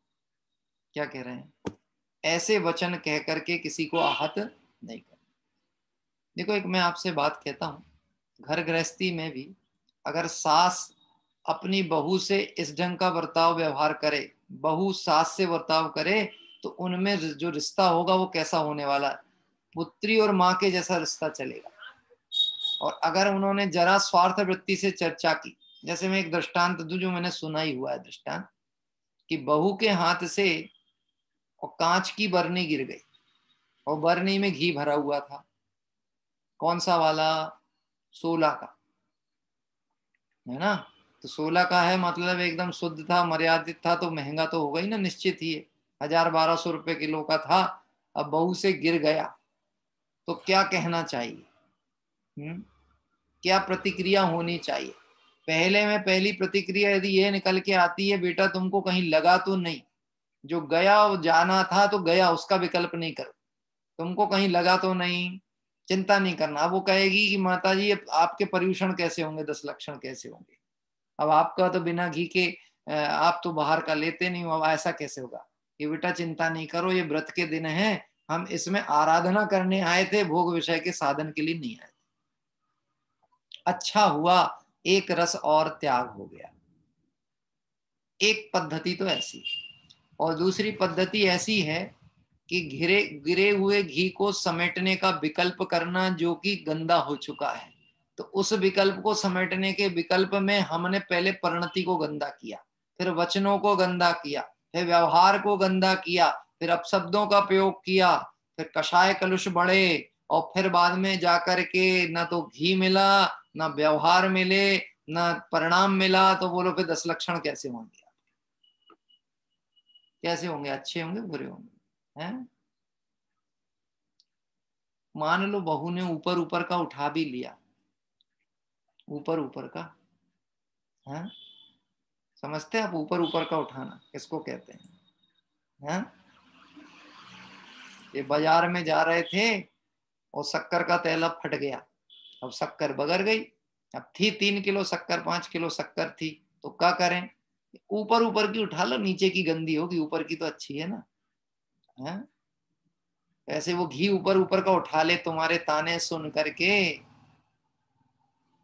क्या कह रहे हैं? ऐसे वचन कह करके किसी को आहत नहीं कर। देखो एक मैं आपसे बात कहता हूं, घर गृहस्थी में भी अगर सास अपनी बहू से इस ढंग का बर्ताव व्यवहार करे, बहू सास से बर्ताव करे, तो उनमें जो रिश्ता होगा वो कैसा होने वाला है? पुत्री और माँ के जैसा रिश्ता चलेगा। और अगर उन्होंने जरा स्वार्थ वृत्ति से चर्चा की, जैसे मैं एक दृष्टांत दूं जो मैंने सुना ही हुआ है दृष्टांत, कि बहू के हाथ से और कांच की बरनी गिर गई और बरनी में घी भरा हुआ था। कौन सा वाला? 16 का, है ना? तो 16 का है मतलब एकदम शुद्ध था, मर्यादित था, तो महंगा तो होगा ही ना, निश्चित ही है, 1000-1200 रुपए किलो का था। अब बहू से गिर गया तो क्या कहना चाहिए? क्या प्रतिक्रिया होनी चाहिए? पहले में पहली प्रतिक्रिया यदि ये निकल के आती है बेटा तुमको कहीं लगा तो नहीं, जो गया वो जाना था तो गया, उसका विकल्प नहीं करो, तुमको कहीं लगा तो नहीं, चिंता नहीं करना। अब वो कहेगी कि माताजी आपके पर्यूषण कैसे होंगे, 10 लक्षण कैसे होंगे? अब आपका तो बिना घी के आप तो बाहर का लेते नहीं हो, अब ऐसा कैसे होगा? ये बेटा चिंता नहीं करो, ये व्रत के दिन है, हम इसमें आराधना करने आए थे, भोग विषय के साधन के लिए नहीं आए थे। अच्छा हुआ एक रस और त्याग हो गया। एक पद्धति तो ऐसी, और दूसरी पद्धति ऐसी है कि गिरे गिरे हुए घी को समेटने का विकल्प करना, जो कि गंदा हो चुका है। तो उस विकल्प को समेटने के विकल्प में हमने पहले परिणति को गंदा किया, फिर वचनों को गंदा किया, फिर व्यवहार को गंदा किया, फिर अपशब्दों का प्रयोग किया, फिर कषाय कलुष बढ़े, और फिर बाद में जाकर के ना तो घी मिला, ना व्यवहार मिले, ना परिणाम मिला, तो बोलो फिर 10 लक्षण कैसे होंगे? कैसे होंगे? अच्छे होंगे बुरे होंगे? हैं? मान लो बहू ने ऊपर ऊपर का उठा भी लिया, ऊपर ऊपर का, हैं? समझते हैं आप ऊपर ऊपर का उठाना किसको कहते हैं? हैं? ये बाजार में जा रहे थे और शक्कर का थैला फट गया, अब शक्कर बगर गई। अब थी 3 किलो शक्कर, 5 किलो शक्कर थी, तो क्या करें? ऊपर ऊपर की उठा लो, नीचे की गंदी होगी, ऊपर की तो अच्छी है ना। हैं? ऐसे वो घी ऊपर ऊपर का उठा ले तुम्हारे ताने सुन करके,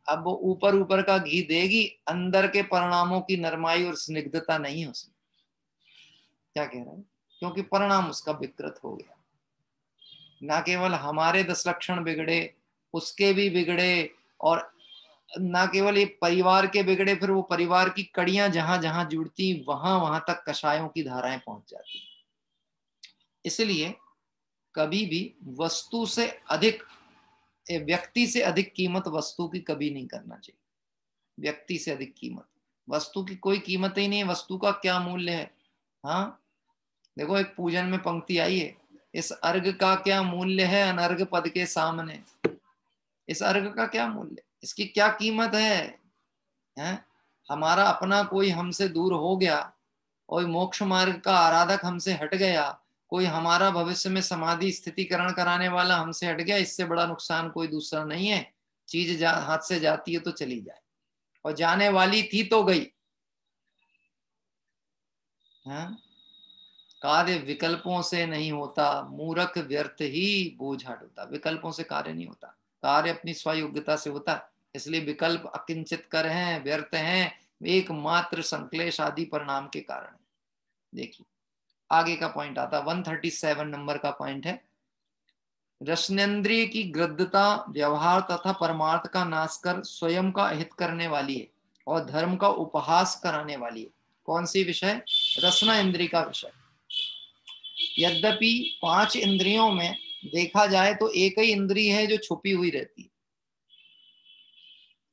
अब वो ऊपर ऊपर का घी देगी, अंदर के परिणामों की नरमाई और स्निग्धता नहीं है उसमें। क्या कह रहा है? क्योंकि परिणाम उसका विकृत हो गया। ना केवल हमारे 10 लक्षण बिगड़े, उसके भी बिगड़े, और ना केवल ये परिवार के बिगड़े, फिर वो परिवार की कड़ियां जहां जहां जुड़ती, वहां वहां तक कषायों की धाराएं पहुंच जाती। इसलिए कभी भी वस्तु से अधिक, व्यक्ति से अधिक कीमत वस्तु की कभी नहीं करना चाहिए। व्यक्ति से अधिक कीमत वस्तु की कोई कीमत ही नहीं है। वस्तु का क्या मूल्य है? हाँ, देखो एक पूजन में पंक्ति आई है, इस अर्घ का क्या मूल्य है अनर्घ पद के सामने। इस अर्घ का क्या मूल्य, इसकी क्या कीमत है? हैं? हमारा अपना कोई हमसे दूर हो गया, कोई मोक्ष मार्ग का आराधक हमसे हट गया, कोई हमारा भविष्य में समाधि स्थितिकरण कराने वाला हमसे हट गया, इससे बड़ा नुकसान कोई दूसरा नहीं है। चीज हाथ से जाती है तो चली जाए, और जाने वाली थी तो गई। हाँ? कार्य विकल्पों से नहीं होता, मूर्ख व्यर्थ ही बोझ हटता। विकल्पों से कार्य नहीं होता, कार्य अपनी स्वयोग्यता से होता है। इसलिए विकल्प अकिंचित कर हैं, व्यर्थ हैं, एकमात्र संक्लेश आदि परिणाम के कारण। देखिए आगे का पॉइंट आता, 137 नंबर का पॉइंट है, रसनेन्द्रिय की गृद्धता व्यवहार तथा परमार्थ का नाश कर स्वयं का हित करने वाली है और धर्म का उपहास कराने वाली है। कौन सी विषय? रसना इंद्रिय का विषय। यद्यपि 5 इंद्रियों में देखा जाए तो एक ही इंद्रिय है जो छुपी हुई रहती है।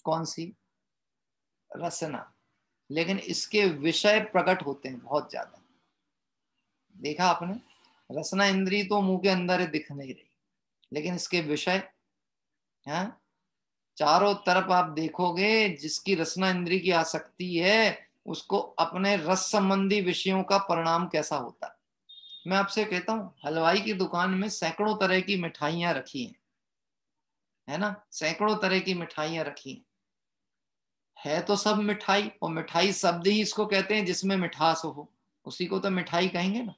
कौन सी? रसना। लेकिन इसके विषय प्रकट होते हैं बहुत ज्यादा। देखा आपने? रसना इंद्रिय तो मुंह के अंदर दिख नहीं रही, लेकिन इसके विषय हैं चारों तरफ। आप देखोगे जिसकी रसना इंद्रिय की आसक्ति है, उसको अपने रस संबंधी विषयों का परिणाम कैसा होता है। मैं आपसे कहता हूं, हलवाई की दुकान में सैकड़ों तरह की मिठाइयां रखी हैं, है ना? सैकड़ों तरह की मिठाइयां रखी हैं, है तो सब मिठाई, और मिठाई शब्द ही इसको कहते हैं जिसमें मिठास हो, उसी को तो मिठाई कहेंगे ना।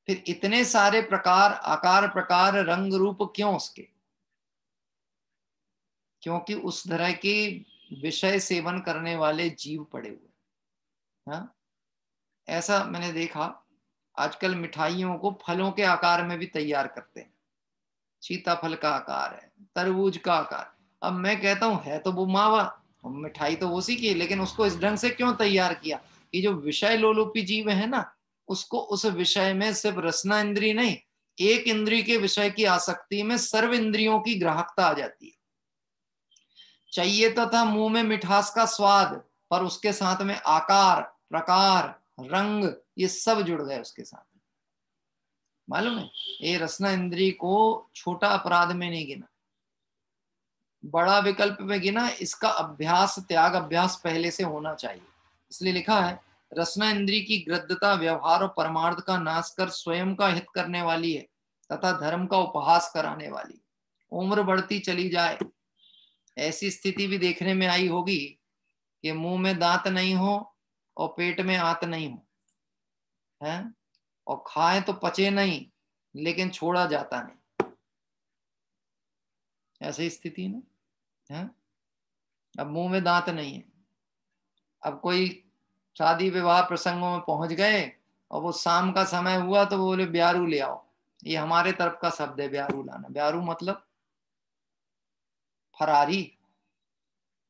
फिर इतने सारे प्रकार, आकार, प्रकार, रंग, रूप क्यों उसके? क्योंकि उस तरह के विषय सेवन करने वाले जीव पड़े हुए। हाँ, ऐसा मैंने देखा, आजकल मिठाइयों को फलों के आकार में भी तैयार करते हैं। सीताफल का आकार है, तरबूज का आकार। अब मैं कहता हूं है तो वो मावा, मिठाई तो उसी की, लेकिन उसको इस ढंग से क्यों तैयार किया कि जो विषय लोलुपी जीव है ना, उसको उस विषय में सिर्फ रसना इंद्रिय नहीं, एक इंद्रिय के विषय की आसक्ति में सर्व इंद्रियों की ग्राहकता आ जाती है। चाहिए तो था मुंह में मिठास का स्वाद, पर उसके साथ में आकार, प्रकार, रंग, ये सब जुड़ गए उसके साथ। मालूम है, ये रसना इंद्रिय को छोटा अपराध में नहीं गिना, बड़ा विकल्प में गिना। इसका अभ्यास, त्याग अभ्यास पहले से होना चाहिए। इसलिए लिखा है, रसना इंद्रिय की गृद्धता व्यवहार और परमार्थ का नाश कर स्वयं का हित करने वाली है तथा धर्म का उपहास कराने वाली। उम्र बढ़ती चली जाए, ऐसी स्थिति भी देखने में आई होगी कि मुंह में दांत नहीं हो और पेट में आत नहीं हो, है, और खाए तो पचे नहीं लेकिन छोड़ा जाता नहीं, ऐसी स्थिति ना, है। अब मुंह में दांत नहीं है, अब कोई शादी विवाह प्रसंगों में पहुंच गए और वो शाम का समय हुआ तो वो बोले ब्यारू ले आओ। ये हमारे तरफ का शब्द है ब्यारू लाना। ब्यारू मतलब फरारी,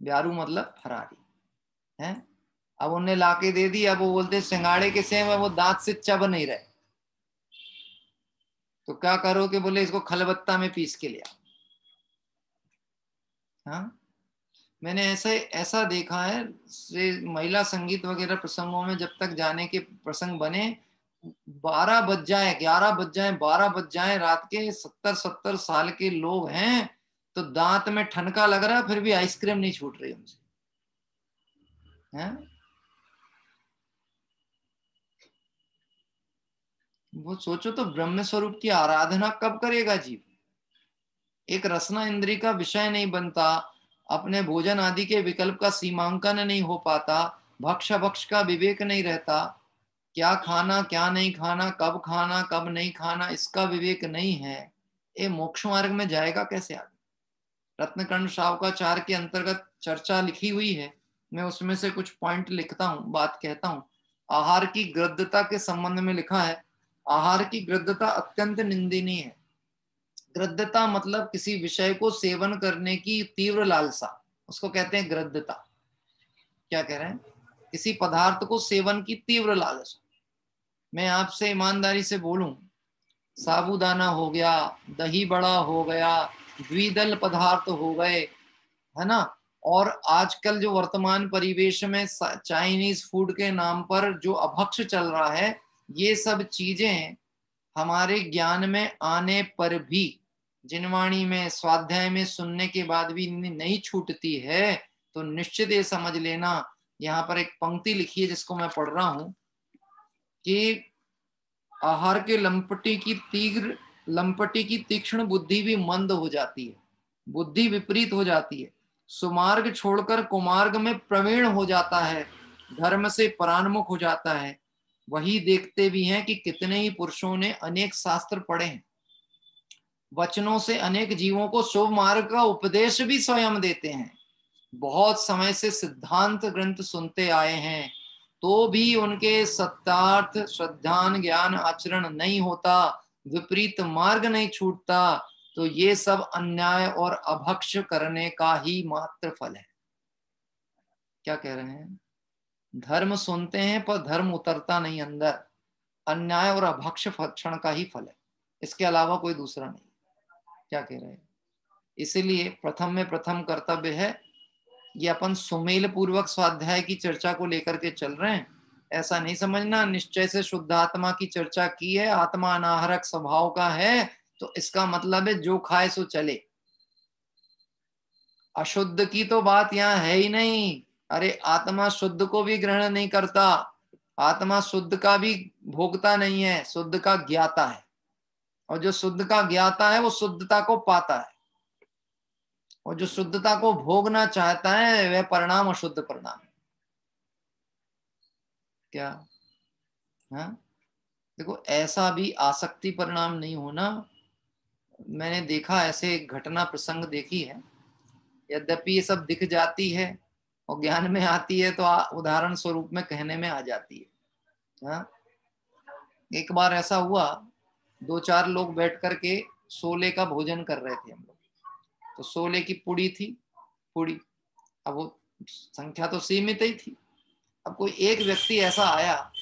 ब्यारू मतलब फरारी, है। अब उन्हें लाके दे दी, अब वो बोलते सिंगाड़े के सेम है, वो दांत से चब नहीं रहे, तो क्या करो कि बोले इसको खलबत्ता में पीस के ले आओ। हाँ, मैंने ऐसे ऐसा देखा है से महिला संगीत वगैरह प्रसंगों में जब तक जाने के प्रसंग बने, 12 बज जाए, 11 बज जाए, 12 बज जाए, रात के 70-70 साल के लोग हैं तो दांत में ठनका लग रहा है फिर भी आइसक्रीम नहीं छूट रही उनसे, हैं। वो सोचो तो ब्रह्म स्वरूप की आराधना कब करेगा जीव। एक रसना इंद्री का विषय नहीं बनता, अपने भोजन आदि के विकल्प का सीमांकन नहीं हो पाता, भक्ष भक्ष का विवेक नहीं रहता, क्या खाना क्या नहीं खाना, कब खाना कब नहीं खाना, इसका विवेक नहीं है, ये मोक्ष मार्ग में जाएगा कैसे आगे। रत्नकर्ण शावकाचार्य के अंतर्गत चर्चा लिखी हुई है, मैं उसमें से कुछ पॉइंट लिखता हूँ, बात कहता हूँ। आहार की गृद्धता के संबंध में लिखा है, आहार की गृद्धता अत्यंत निंदनीय है। गृद्धता मतलब किसी विषय को सेवन करने की तीव्र लालसा, उसको कहते हैं गृद्धता। क्या कह रहे हैं, किसी पदार्थ को सेवन की तीव्र लालसा। मैं आपसे ईमानदारी से बोलूं, साबूदाना हो गया, दही बड़ा हो गया, द्विदल पदार्थ हो गए, है ना, और आजकल जो वर्तमान परिवेश में चाइनीज फूड के नाम पर जो अभक्ष चल रहा है, ये सब चीजें हमारे ज्ञान में आने पर भी, जिनवाणी में स्वाध्याय में सुनने के बाद भी नहीं छूटती है, तो निश्चित ये समझ लेना। यहाँ पर एक पंक्ति लिखी है जिसको मैं पढ़ रहा हूं कि आहार के लंपटी की तीक्ष्ण बुद्धि भी मंद हो जाती है, बुद्धि विपरीत हो जाती है, सुमार्ग छोड़कर कुमार्ग में प्रवीण हो जाता है, धर्म से परान्मुख हो जाता है। वही देखते भी हैं कि कितने ही पुरुषों ने अनेक शास्त्र पढ़े हैं, वचनों से अनेक जीवों को शुभ मार्ग का उपदेश भी स्वयं देते हैं, बहुत समय से सिद्धांत ग्रंथ सुनते आए हैं, तो भी उनके सत्यार्थ श्रद्धान ज्ञान आचरण नहीं होता, विपरीत मार्ग नहीं छूटता, तो ये सब अन्याय और अभक्ष करने का ही मात्र फल है। क्या कह रहे हैं, धर्म सुनते हैं पर धर्म उतरता नहीं अंदर, अन्याय और अभक्ष भक्षण का ही फल है, इसके अलावा कोई दूसरा नहीं। क्या कह रहे हैं, इसीलिए प्रथम में प्रथम कर्तव्य है, ये अपन सुमेल पूर्वक स्वाध्याय की चर्चा को लेकर के चल रहे हैं, ऐसा नहीं समझना निश्चय से शुद्ध आत्मा की चर्चा की है, आत्मा अनाहरक स्वभाव का है, तो इसका मतलब है जो खाए सो चले। अशुद्ध की तो बात यहाँ है ही नहीं, अरे आत्मा शुद्ध को भी ग्रहण नहीं करता, आत्मा शुद्ध का भी भोगता नहीं है, शुद्ध का ज्ञाता है, और जो शुद्ध का ज्ञाता है वो शुद्धता को पाता है, और जो शुद्धता को भोगना चाहता है वह परिणाम अशुद्ध परिणाम। क्या, हाँ, देखो ऐसा भी आसक्ति परिणाम नहीं होना। मैंने देखा, ऐसे घटना प्रसंग देखी है, यद्यपि ये सब दिख जाती है और ज्ञान में आती है तो उदाहरण स्वरूप में कहने में आ जाती है। हाँ, एक बार ऐसा हुआ, 2-4 लोग बैठ करके शोले का भोजन कर रहे थे हम लोग, तो शोले की पुड़ी थी, पुड़ी, अब वो संख्या तो सीमित ही थी। अब कोई एक व्यक्ति ऐसा आया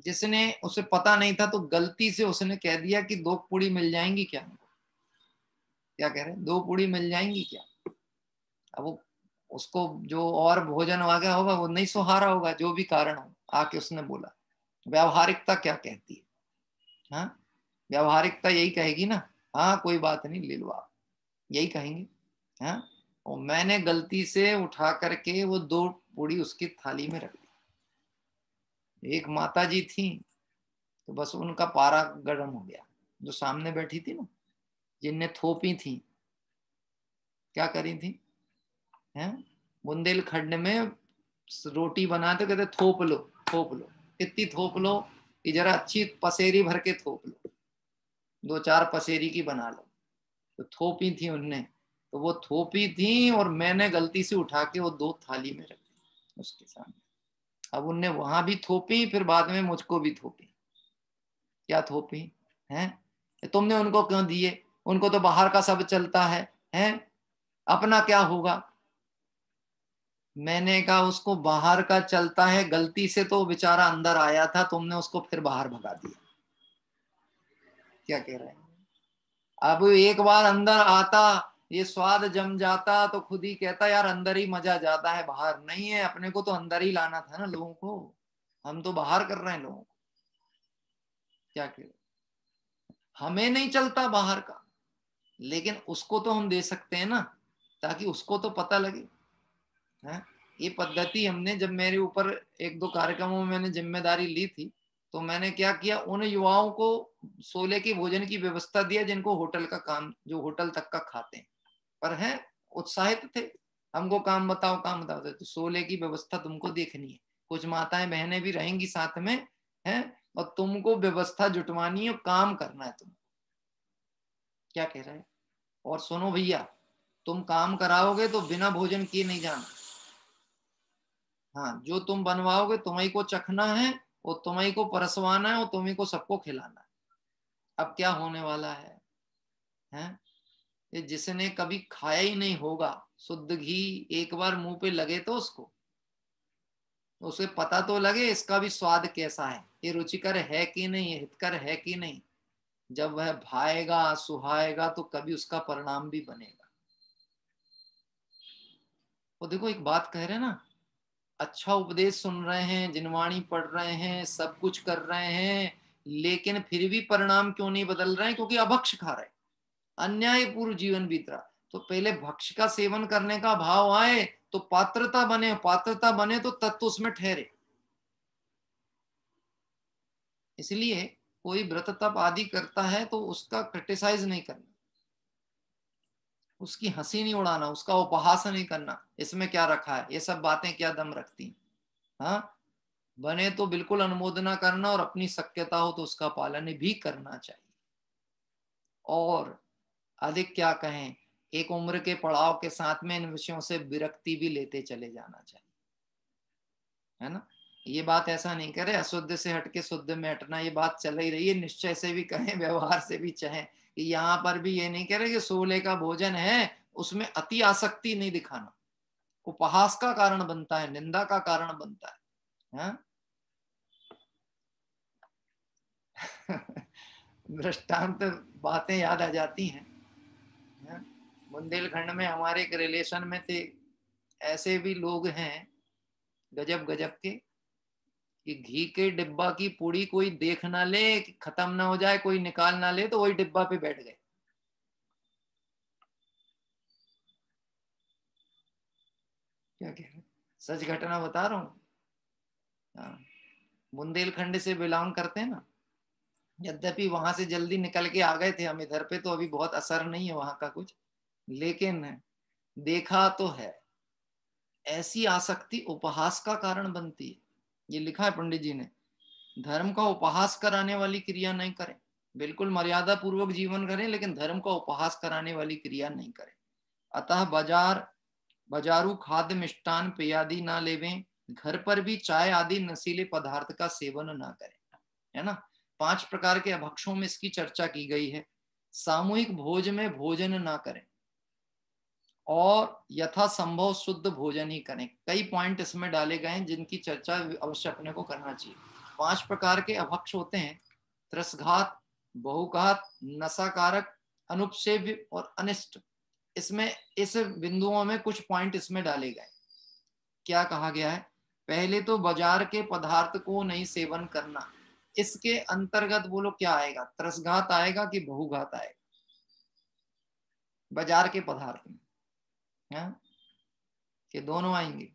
जिसने, उसे पता नहीं था, तो गलती से उसने कह दिया कि 2 पूड़ी मिल जाएंगी क्या। क्या कह रहे हैं, 2 पूड़ी मिल जाएंगी क्या। अब वो, उसको जो और भोजन वगैरह होगा वो नहीं सुहारा होगा, जो भी कारण हो, आके उसने बोला। व्यावहारिकता क्या कहती है, हाँ, व्यावहारिकता यही कहेगी ना, हाँ कोई बात नहीं ले लो आप, यही कहेंगे। हाँ, और मैंने गलती से उठा करके वो 2 पूड़ी उसकी थाली में रख दी। एक माता जी थी, तो बस उनका पारा गर्म हो गया, जो सामने बैठी थी ना, जिनने थोपी थी, क्या करी थी, हैं, बुंदेलखंड में रोटी बनाते कहते थोप लो थोप लो, कितनी थोप लो कि जरा अच्छी पसेरी भर के थोप लो, 2-4 पसेरी की बना लो। तो थोपी थी उनने, तो वो थोपी थी और मैंने गलती से उठा के वो 2 थाली में रख दी उसके सामने। अब उनने वहां भी थोपी, फिर बाद में मुझको भी थोपी। क्या थोपी हैं? तुमने उनको क्यों दिए? उनको तो बाहर का सब चलता है, हैं? अपना क्या होगा? मैंने कहा उसको बाहर का चलता है, गलती से तो बेचारा अंदर आया था, तुमने उसको फिर बाहर भगा दिया। क्या कह रहे हैं? अब एक बार अंदर आता, ये स्वाद जम जाता तो खुद ही कहता यार अंदर ही मजा जाता है, बाहर नहीं है। अपने को तो अंदर ही लाना था ना लोगों को, हम तो बाहर कर रहे हैं लोगों को। क्या कह रहे? हमें नहीं चलता बाहर का, लेकिन उसको तो हम दे सकते हैं ना, ताकि उसको तो पता लगे। है ये पद्धति हमने, जब मेरे ऊपर 1-2 कार्यक्रमों में मैंने जिम्मेदारी ली थी, तो मैंने क्या किया, उन युवाओं को 16 की भोजन की व्यवस्था दिया जिनको होटल का काम, जो होटल तक का खाते हैं, पर हैं उत्साहित थे, हमको काम बताओ काम बताओ। तो 16 की व्यवस्था तुमको देखनी है, कुछ माताएं बहनें भी रहेंगी साथ में, हैं, और तुमको व्यवस्था जुटवानी है, काम करना है तुम। क्या कह रहे हैं? और सुनो भैया, तुम काम कराओगे तो बिना भोजन किए नहीं जाना। हाँ, जो तुम बनवाओगे तुम्ही को चखना है, और तुम्ही को परसवाना है, और तुम्ही को सबको खिलाना है। अब क्या होने वाला है? हैं? ये जिसने कभी खाया ही नहीं होगा, शुद्ध घी एक बार मुंह पे लगे तो उसको, तो उसे पता तो लगे इसका भी स्वाद कैसा है, ये रुचिकर है कि नहीं, ये हितकर है कि नहीं। जब वह भाएगा सुहाएगा तो कभी उसका परिणाम भी बनेगा। वो देखो एक बात कह रहे हैं ना, अच्छा उपदेश सुन रहे हैं, जिनवाणी पढ़ रहे हैं, सब कुछ कर रहे हैं, लेकिन फिर भी परिणाम क्यों नहीं बदल रहे हैं? क्योंकि अभक्ष खा रहे हैं, अन्याय पूर्व जीवन बीत रहा। तो पहले भक्ष का सेवन करने का भाव आए तो पात्रता बने, पात्रता बने तो तत्व उसमें ठहरे। इसलिए कोई व्रत तप आदि करता है तो उसका क्रिटिसाइज नहीं करना, उसकी हंसी नहीं उड़ाना, उसका उपहास नहीं करना, इसमें क्या रखा है, ये सब बातें क्या दम रखती। हाँ, बने तो बिल्कुल अनुमोदना करना, और अपनी शक्यता हो तो उसका पालन भी करना चाहिए। और अधिक क्या कहें, एक उम्र के पड़ाव के साथ में इन विषयों से विरक्ति भी लेते चले जाना चाहिए, है ना। ये बात ऐसा नहीं करे अशुद्ध से हटके शुद्ध में हटना, ये बात चल ही रही है, निश्चय से भी कहें व्यवहार से भी चाहें, कि यहाँ पर भी ये नहीं कह रहे कि 16 का भोजन है उसमें अति आसक्ति नहीं दिखाना, उपहास का कारण बनता है, निंदा का कारण बनता है। दृष्टांत बातें याद आ जाती हैं। बुंदेलखंड में हमारे एक रिलेशन में थे, ऐसे भी लोग हैं गजब गजब के, कि घी के डिब्बा की पूड़ी कोई देख ना ले, कि खत्म ना हो जाए, कोई निकाल ना ले, तो वही डिब्बा पे बैठ गए। क्या कह रहे, सच घटना बता रहा हूँ। हाँ, बुंदेलखंड से बिलोंग करते हैं ना, यद्यपि वहां से जल्दी निकल के आ गए थे हम इधर पे, तो अभी बहुत असर नहीं है वहां का कुछ, लेकिन देखा तो है ऐसी आसक्ति उपहास का कारण बनती है। ये लिखा है पंडित जी ने, धर्म का उपहास कराने वाली क्रिया नहीं करें, बिल्कुल मर्यादा पूर्वक जीवन करें, लेकिन धर्म का उपहास कराने वाली क्रिया नहीं करें। अतः बाजारू खाद्य मिष्टान पेयादि ना लेवें, घर पर भी चाय आदि नशीले पदार्थ का सेवन ना करें, है ना। 5 प्रकार के अभक्षों में इसकी चर्चा की गई है। सामूहिक भोज में भोजन ना करें, और यथा संभव शुद्ध भोजन ही करें। कई पॉइंट इसमें डाले गए हैं जिनकी चर्चा अवश्य अपने को करना चाहिए। 5 प्रकार के अभक्ष होते हैं, त्रसघात, बहुघात, नशाकारक, अनुपसेव्य और अनिष्ट। इसमें इस बिंदुओं में कुछ पॉइंट इसमें डाले गए। क्या कहा गया है? पहले तो बाजार के पदार्थ को नहीं सेवन करना। इसके अंतर्गत बोलो क्या आएगा, त्रसघात आएगा कि बहुघात आएगा? बाजार के पदार्थ में कि दोनों आएंगे,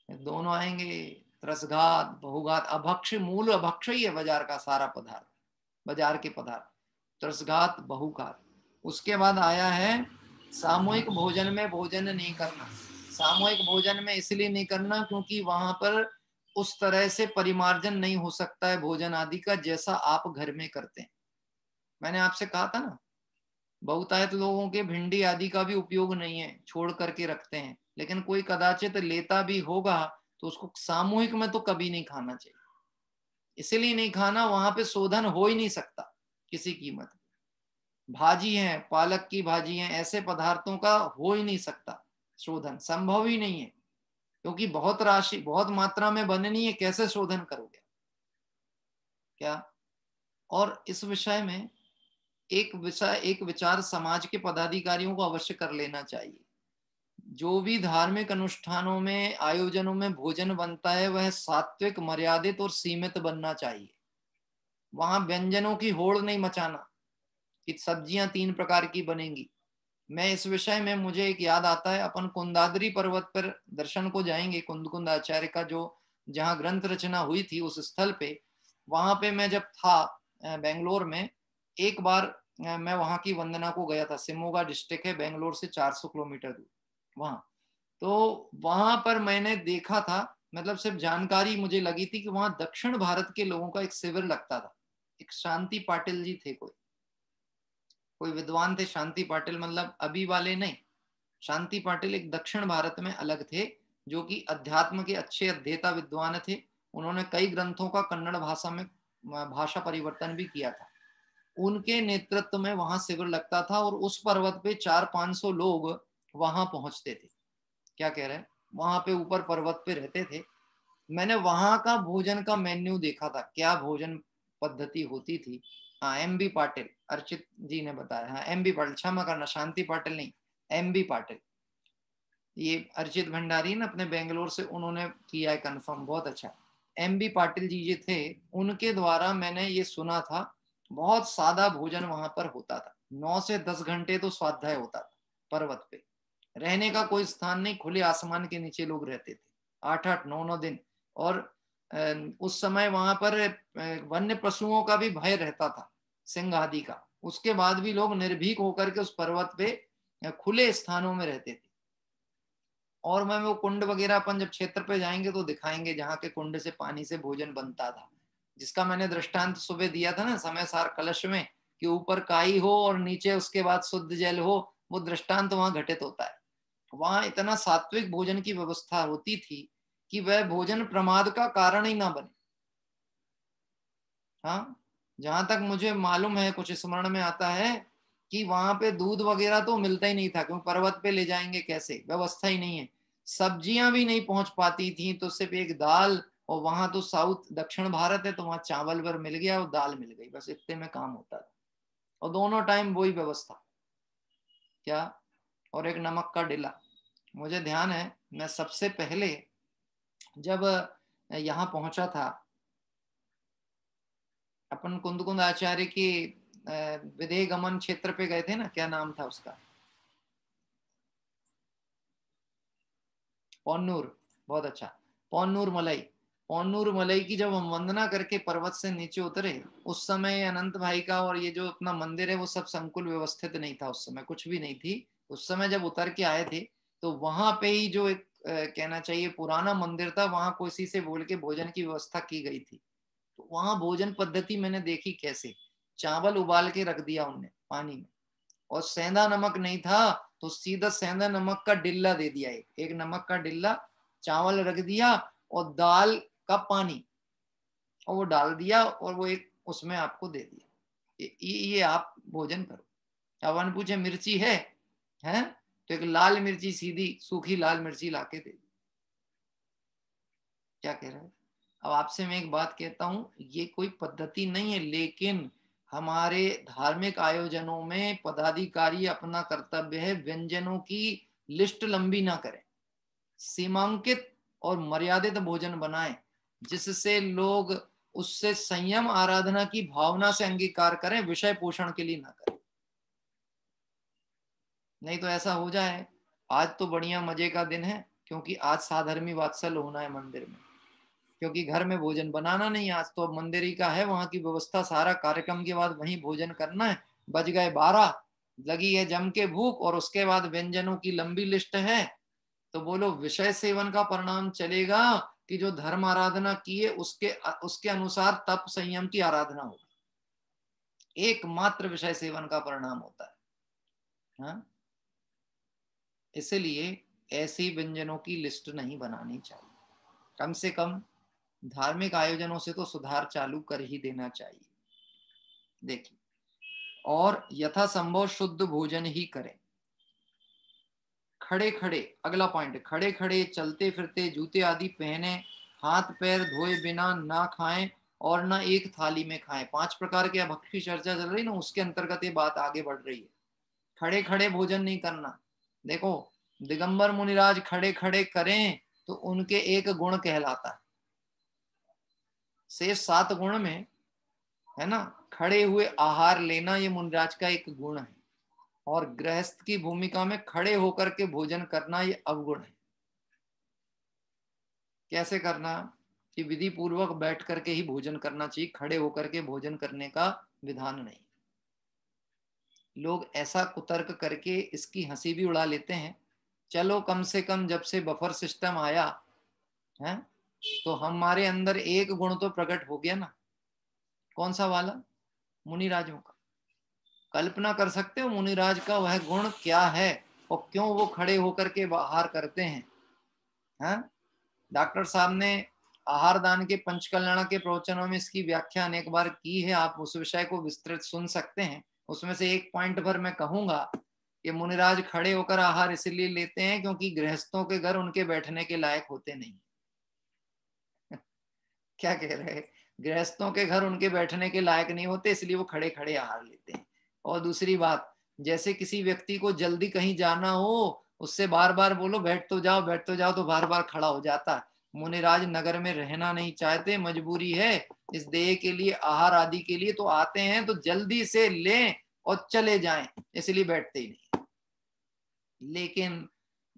दोनों आएंगे, त्रसघात बहुघात। अभक्ष मूल अभक्ष ही है बाजार का सारा पदार्थ, बाजार के पदार्थ, त्रसघात बहुघात। उसके बाद आया है सामूहिक भोजन में भोजन नहीं करना। सामूहिक भोजन में इसलिए नहीं करना क्योंकि वहां पर उस तरह से परिमार्जन नहीं हो सकता है भोजन आदि का जैसा आप घर में करते हैं। मैंने आपसे कहा था ना, बहुतायत लोगों के भिंडी आदि का भी उपयोग नहीं है, छोड़ करके रखते हैं, लेकिन कोई कदाचित लेता भी होगा तो उसको सामूहिक में तो कभी नहीं खाना चाहिए। इसलिए नहीं खाना, वहां पे शोधन हो ही नहीं सकता किसी कीमत में। भाजी है, पालक की भाजी है, ऐसे पदार्थों का हो ही नहीं सकता शोधन, संभव ही नहीं है, क्योंकि बहुत राशि बहुत मात्रा में बननी है, कैसे शोधन करोगे क्या। और इस विषय में एक विचार समाज के पदाधिकारियों को अवश्य कर लेना चाहिए। जो भी धार्मिक अनुष्ठानों में आयोजनों में भोजन बनता है वह सात्विक, मर्यादित और सीमित बनना चाहिए। वहां व्यंजनों की होड़ नहीं मचाना कि सब्जियां 3 प्रकार की बनेंगी। मैं इस विषय में मुझे एक याद आता है, अपन कुंदाद्री पर्वत पर दर्शन को जाएंगे, कुंद आचार्य का जो जहाँ ग्रंथ रचना हुई थी उस स्थल पे। वहां पे मैं जब था बेंगलोर में, एक बार मैं वहां की वंदना को गया था। शिमोगा डिस्ट्रिक्ट है बेंगलोर से 400 किलोमीटर दूर वहां। तो वहां पर मैंने देखा था, मतलब सिर्फ जानकारी मुझे लगी थी कि वहां दक्षिण भारत के लोगों का एक शिविर लगता था। एक शांति पाटिल जी थे, कोई विद्वान थे, शांति पाटिल, मतलब अभी वाले नहीं। शांति पाटिल एक दक्षिण भारत में अलग थे, जो कि अध्यात्म के अच्छे अध्येता विद्वान थे। उन्होंने कई ग्रंथों का कन्नड़ भाषा में भाषा परिवर्तन भी किया था। उनके नेतृत्व में वहां शिविर लगता था और उस पर्वत पे 400-500 लोग वहां पहुंचते थे। क्या कह रहे हैं, वहां पे ऊपर पर्वत पे रहते थे। मैंने वहां का भोजन का मेन्यू देखा था, क्या भोजन पद्धति होती थी। हाँ, एम बी पाटिल, अर्चित जी ने बताया। हाँ, एम बी पाटिल, क्षमा करना, शांति पाटिल नहीं, एम बी पाटिल। ये अर्चित भंडारी ना अपने बेंगलोर से, उन्होंने किया है कंफर्म, बहुत अच्छा। एम बी पाटिल जी ये थे, उनके द्वारा मैंने ये सुना था। बहुत सादा भोजन वहां पर होता था। 9 से 10 घंटे तो स्वाध्याय होता था पर्वत पे। रहने का कोई स्थान नहीं, खुले आसमान के नीचे लोग रहते थे 8-8, 9-9 दिन। और उस समय वहां पर वन्य पशुओं का भी भय रहता था, सिंह आदि का। उसके बाद भी लोग निर्भीक होकर के उस पर्वत पे खुले स्थानों में रहते थे। और मैं वो कुंड वगैरह अपन जब क्षेत्र पे जाएंगे तो दिखाएंगे, जहाँ के कुंड से पानी से भोजन बनता था, जिसका मैंने दृष्टांत सुबह दिया था ना समय सार कलश में, कि ऊपर काई हो और नीचे उसके बाद शुद्ध जल हो। वो दृष्टांत वहां घटित होता है। वहां इतना सात्विक भोजन की व्यवस्था होती थी कि वह भोजन प्रमाद का कारण ही ना बने। हाँ, जहां तक मुझे मालूम है, कुछ स्मरण में आता है कि वहां पे दूध वगैरह तो मिलता ही नहीं था, क्योंकि पर्वत पे ले जाएंगे कैसे, व्यवस्था ही नहीं है। सब्जियां भी नहीं पहुंच पाती थी, तो सिर्फ एक दाल। और वहां तो साउथ दक्षिण भारत है, तो वहां चावल भर मिल गया और दाल मिल गई, बस इतने में काम होता था। और दोनों टाइम वही व्यवस्था। क्या, और एक नमक का डिला। मुझे ध्यान है, मैं सबसे पहले जब यहाँ पहुंचा था, अपन कुंद आचार्य की विदेह गमन क्षेत्र पे गए थे ना, क्या नाम था उसका, पौन्नूर, बहुत अच्छा, पौन्नूर मलई। पौन्नूर मलई की जब हम वंदना करके पर्वत से नीचे उतरे, उस समय अनंत भाई का और ये जो अपना मंदिर है वो सब संकुल व्यवस्थित नहीं था, उस समय कुछ भी नहीं थी। उस समय जब उतर के आए थे तो वहां पे ही जो एक कहना चाहिए पुराना मंदिर था, वहां किसी से बोल के भोजन की व्यवस्था की गई थी। तो वहां भोजन पद्धति मैंने देखी कैसे, चावल उबाल के रख दिया उनने पानी में, और सेंधा नमक नहीं था तो सीधा सेंधा नमक का डिल्ला दे दिया, एक नमक का डिल्ला, चावल रख दिया और दाल का पानी, और वो डाल दिया और वो एक उसमें आपको दे दिया, ये आप भोजन करो। अब वन पूछे मिर्ची है तो एक लाल मिर्ची, सीधी सूखी लाल मिर्ची लाके दे दी। क्या कह रहे हैं। अब आपसे मैं एक बात कहता हूं, ये कोई पद्धति नहीं है, लेकिन हमारे धार्मिक आयोजनों में पदाधिकारी अपना कर्तव्य है व्यंजनों की लिस्ट लंबी ना करें, सीमांकित और मर्यादित भोजन बनाएं, जिससे लोग उससे संयम आराधना की भावना से अंगीकार करें, विषय पोषण के लिए ना करें। नहीं तो ऐसा हो जाए, आज तो बढ़िया मजे का दिन है, क्योंकि आज साधर्मी वात्सल होना है मंदिर में, क्योंकि घर में भोजन बनाना नहीं, आज तो अब मंदिर ही का है, वहां की व्यवस्था, सारा कार्यक्रम के बाद वहीं भोजन करना है। बज गए 12, लगी है जम के भूख, और उसके बाद व्यंजनों की लंबी लिस्ट है। तो बोलो विषय सेवन का परिणाम चलेगा कि जो धर्म आराधना की है उसके अनुसार तप संयम की आराधना होगी। एकमात्र विषय सेवन का परिणाम होता है। हाँ? इसलिए ऐसी व्यंजनों की लिस्ट नहीं बनानी चाहिए। कम से कम धार्मिक आयोजनों से तो सुधार चालू कर ही देना चाहिए। देखिए, और यथासंभव शुद्ध भोजन ही करें। खड़े खड़े, अगला पॉइंट, खड़े खड़े चलते फिरते जूते आदि पहने, हाथ पैर धोए बिना ना खाएं और ना एक थाली में खाएं। 5 प्रकार के भक्ति की चर्चा चल रही ना, उसके अंतर्गत ये बात आगे बढ़ रही है। खड़े खड़े भोजन नहीं करना। देखो, दिगंबर मुनिराज खड़े खड़े करें तो उनके एक गुण कहलाता है। शेष 7 गुण में, है ना, खड़े हुए आहार लेना ये मुनिराज का एक गुण है। और गृहस्थ की भूमिका में खड़े होकर के भोजन करना ये अवगुण है। कैसे करना? कि विधि पूर्वक बैठ करके ही भोजन करना चाहिए, खड़े होकर के भोजन करने का विधान नहीं। लोग ऐसा कुतर्क करके इसकी हंसी भी उड़ा लेते हैं। चलो, कम से कम जब से बफर सिस्टम आया है तो हमारे अंदर एक गुण तो प्रकट हो गया ना। कौन सा वाला? मुनिराजों का। कल्पना कर सकते हो मुनिराज का वह गुण क्या है और क्यों वो खड़े होकर के आहार करते हैं? हाँ? डॉक्टर साहब ने आहार दान के पंचकल्याण के प्रवचनों में इसकी व्याख्या अनेक बार की है। आप उस विषय को विस्तृत सुन सकते हैं। उसमें से एक पॉइंट पर मैं कहूंगा कि मुनिराज खड़े होकर आहार इसलिए लेते हैं क्योंकि गृहस्थों के घर उनके बैठने के लायक होते नहीं। क्या कह रहे हैं? गृहस्थों के घर उनके बैठने के लायक नहीं होते, इसलिए वो खड़े खड़े आहार लेते हैं। और दूसरी बात, जैसे किसी व्यक्ति को जल्दी कहीं जाना हो, उससे बार बार बोलो बैठ तो जाओ बैठ तो जाओ, तो बार बार खड़ा हो जाता है। मुनिराज नगर में रहना नहीं चाहते, मजबूरी है इस देह के लिए, आहार आदि के लिए, तो आते हैं तो जल्दी से लें और चले जाएं, इसलिए बैठते ही नहीं। लेकिन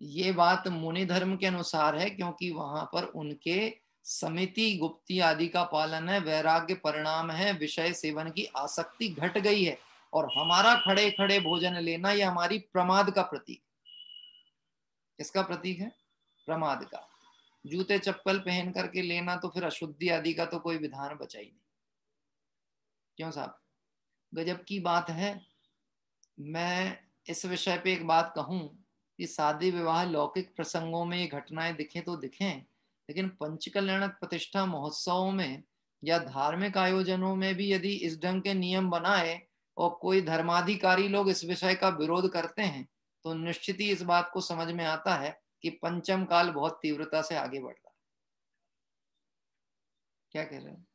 ये बात मुनि धर्म के अनुसार है, क्योंकि वहां पर उनके समिति गुप्ती आदि का पालन है, वैराग्य परिणाम है, विषय सेवन की आसक्ति घट गई है। और हमारा खड़े खड़े भोजन लेना ये हमारी प्रमाद का प्रतीक। किसका प्रतीक है? प्रमाद का। जूते चप्पल पहन करके लेना तो फिर अशुद्धि आदि का तो कोई विधान बचा ही नहीं। क्यों साहब? गजब की बात है। मैं इस विषय पे एक बात कहूं कि शादी विवाह लौकिक प्रसंगों में ये घटनाएं दिखें तो दिखें, लेकिन पंचकल्याणक प्रतिष्ठा महोत्सवों में या धार्मिक आयोजनों में भी यदि इस ढंग के नियम बनाए और कोई धर्माधिकारी लोग इस विषय का विरोध करते हैं तो निश्चित ही इस बात को समझ में आता है कि पंचम काल बहुत तीव्रता से आगे बढ़ रहा है। क्या कह रहे हैं?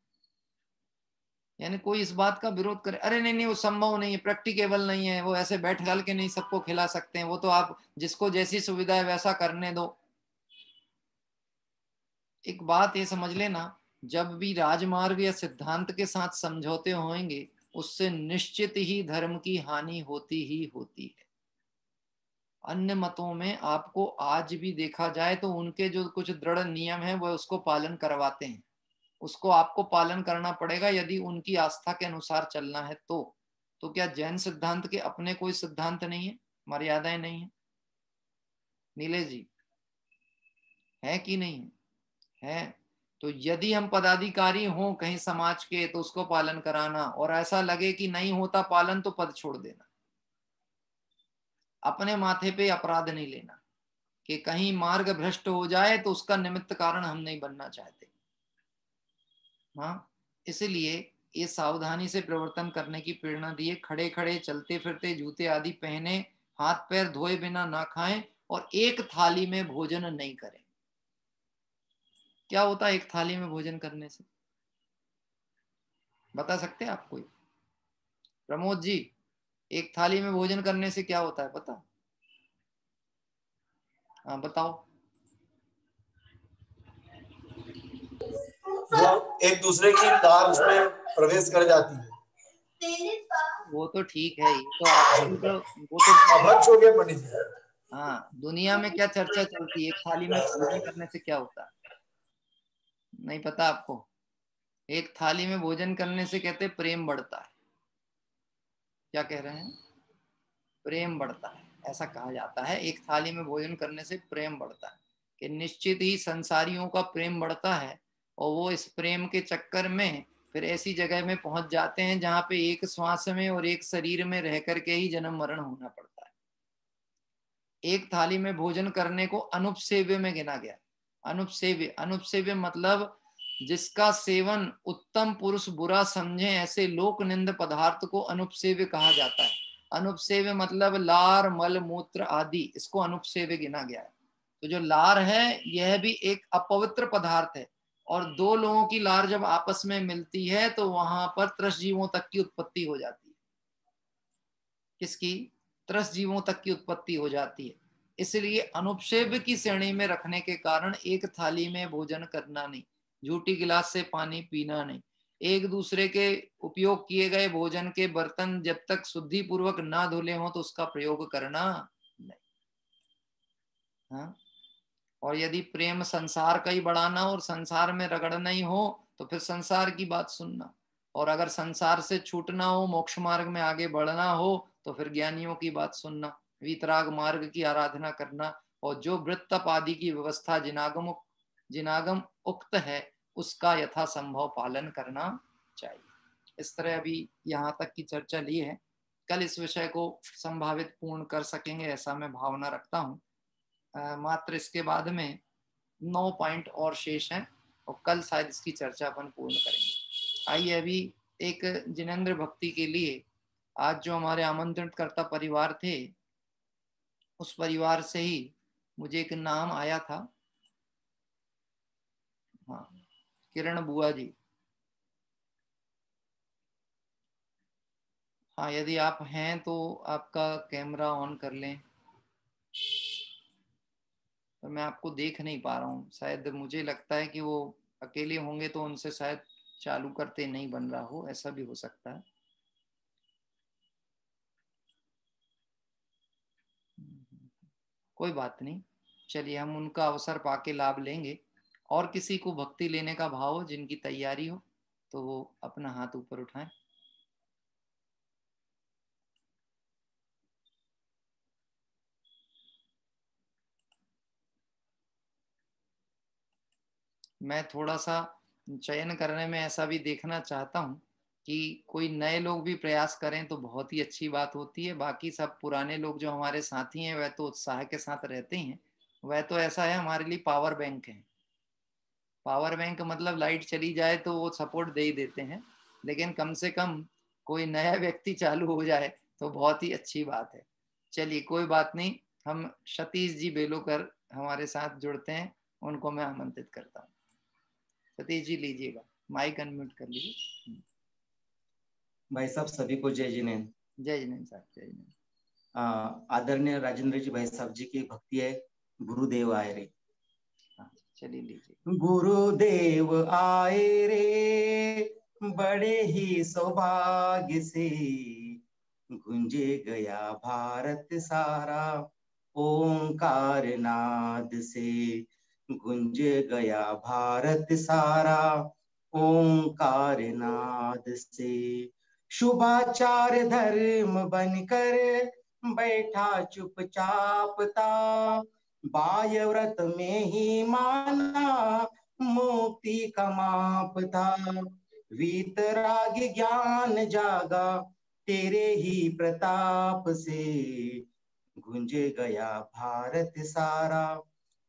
यानी कोई इस बात का विरोध करे, अरे नहीं नहीं वो संभव नहीं है, प्रैक्टिकेबल नहीं है, वो ऐसे बैठ गाल के नहीं सबको खिला सकते हैं, वो तो आप जिसको जैसी सुविधा है वैसा करने दो। एक बात ये समझ लेना, जब भी राजमार्ग या सिद्धांत के साथ समझौते होंगे उससे निश्चित ही धर्म की हानि होती ही होती है। अन्य मतों में आपको आज भी देखा जाए तो उनके जो कुछ दृढ़ नियम है वह उसको पालन करवाते हैं, उसको आपको पालन करना पड़ेगा यदि उनकी आस्था के अनुसार चलना है तो क्या जैन सिद्धांत के अपने कोई सिद्धांत नहीं है, मर्यादाएं नहीं है? नीलेश जी, है कि नहीं है? तो यदि हम पदाधिकारी हों कहीं समाज के तो उसको पालन कराना, और ऐसा लगे कि नहीं होता पालन तो पद छोड़ देना। अपने माथे पे अपराध नहीं लेना कि कहीं मार्ग भ्रष्ट हो जाए तो उसका निमित्त कारण हम नहीं बनना चाहते। हाँ, इसलिए ये सावधानी से प्रवर्तन करने की प्रेरणा दी है। खड़े खड़े चलते फिरते जूते आदि पहने, हाथ पैर धोए बिना ना खाएं और एक थाली में भोजन नहीं करें। क्या होता है एक थाली में भोजन करने से? बता सकते हैं आप कोई? प्रमोद जी, एक थाली में भोजन करने से क्या होता है पता? हाँ बताओ। वो एक दूसरे की कार उसमें प्रवेश कर जाती है। वो तो ठीक है, ये तो आपकी तो वो तो अभक्ष हो गया पंडित जी। हाँ, दुनिया में क्या चर्चा चलती है एक थाली में भोजन करने से क्या होता है? नहीं पता आपको? एक थाली में भोजन करने से कहते प्रेम बढ़ता है। क्या कह रहे हैं? प्रेम बढ़ता है। ऐसा कहा जाता है। एक थाली में भोजन करने से प्रेम बढ़ता है, कि निश्चित ही संसारियों का प्रेम बढ़ता है और वो इस प्रेम के चक्कर में फिर ऐसी जगह में पहुंच जाते हैं जहां पे एक श्वास में और एक शरीर में रह करके ही जन्म मरण होना पड़ता है। एक थाली में भोजन करने को अनुपसेव्य में गिना गया। अनुपसेव्य, अनुपसेव्य मतलब जिसका सेवन उत्तम पुरुष बुरा समझे ऐसे लोक निंद पदार्थ को अनुपसेव्य कहा जाता है। अनुपसेव्य मतलब लार मल मूत्र आदि, इसको अनुपसेव्य गिना गया है। तो जो लार है यह भी एक अपवित्र पदार्थ है, और दो लोगों की लार जब आपस में मिलती है तो वहां पर त्रस जीवों तक की उत्पत्ति हो जाती है। किसकी? त्रस जीवों तक की उत्पत्ति हो जाती है। इसलिए अनुपसेव्य की श्रेणी में रखने के कारण एक थाली में भोजन करना नहीं, झूठी गिलास से पानी पीना नहीं, एक दूसरे के उपयोग किए गए भोजन के बर्तन जब तक शुद्धि पूर्वक ना धुले हो तो उसका प्रयोग करना नहीं। हाँ? और यदि प्रेम संसार का ही बढ़ाना और संसार में रगड़ना ही हो तो फिर संसार की बात सुनना, और अगर संसार से छूटना हो, मोक्ष मार्ग में आगे बढ़ना हो तो फिर ज्ञानियों की बात सुनना, वीतराग मार्ग की आराधना करना, और जो वृत्तप आदि की व्यवस्था जिनागम उक्त है उसका यथासंभव पालन करना चाहिए। इस तरह अभी यहाँ तक की चर्चा ली है। कल इस विषय को संभावित पूर्ण कर सकेंगे ऐसा मैं भावना रखता हूँ। मात्र इसके बाद में 9 पॉइंट और शेष हैं और कल शायद इसकी चर्चा अपन पूर्ण करेंगे। आइए अभी एक जिनेंद्र भक्ति के लिए आज जो हमारे आमंत्रित करता परिवार थे उस परिवार से ही मुझे एक नाम आया था। हाँ, किरण बुआ जी। हाँ, यदि आप हैं तो आपका कैमरा ऑन कर लें। तो मैं आपको देख नहीं पा रहा हूँ, शायद मुझे लगता है कि वो अकेले होंगे तो उनसे शायद चालू करते नहीं बन रहा हो, ऐसा भी हो सकता है। कोई बात नहीं, चलिए हम उनका अवसर पाके लाभ लेंगे। और किसी को भक्ति लेने का भाव हो, जिनकी तैयारी हो, तो वो अपना हाथ ऊपर उठाएं। मैं थोड़ा सा चयन करने में ऐसा भी देखना चाहता हूँ कि कोई नए लोग भी प्रयास करें तो बहुत ही अच्छी बात होती है। बाकी सब पुराने लोग जो हमारे साथी हैं वह तो उत्साह के साथ रहते हैं, वह तो ऐसा है हमारे लिए पावर बैंक है। पावर बैंक मतलब लाइट चली जाए तो वो सपोर्ट दे ही देते हैं, लेकिन कम से कम कोई नया व्यक्ति चालू हो जाए तो बहुत ही अच्छी बात है। चलिए कोई बात नहीं, हम सतीश जी बेलोकर हमारे साथ जुड़ते हैं, उनको मैं आमंत्रित करता हूँ। सतीश जी लीजिएगा, माइक अनम्यूट कर लीजिए। भाई साहब सभी को जय जिनेंद्र। जय जिनेंद्र साहब, जय जिनेंद्र। आदरणीय राजेंद्र जी भाई साहब जी की भक्ति है, गुरुदेव आए रे। चलिए लीजिए। गुरुदेव आए रे बड़े ही सौभाग्य से, गूंजे गया भारत सारा ओंकार नाद से, गूंजे गया भारत सारा ओंकार नाद से। शुभाचार धर्म बनकर बैठा चुपचाप था, बाह्य व्रत में ही माना मुक्ति का माप था। वीतराग ज्ञान जागा तेरे ही प्रताप से, गूंज गया भारत सारा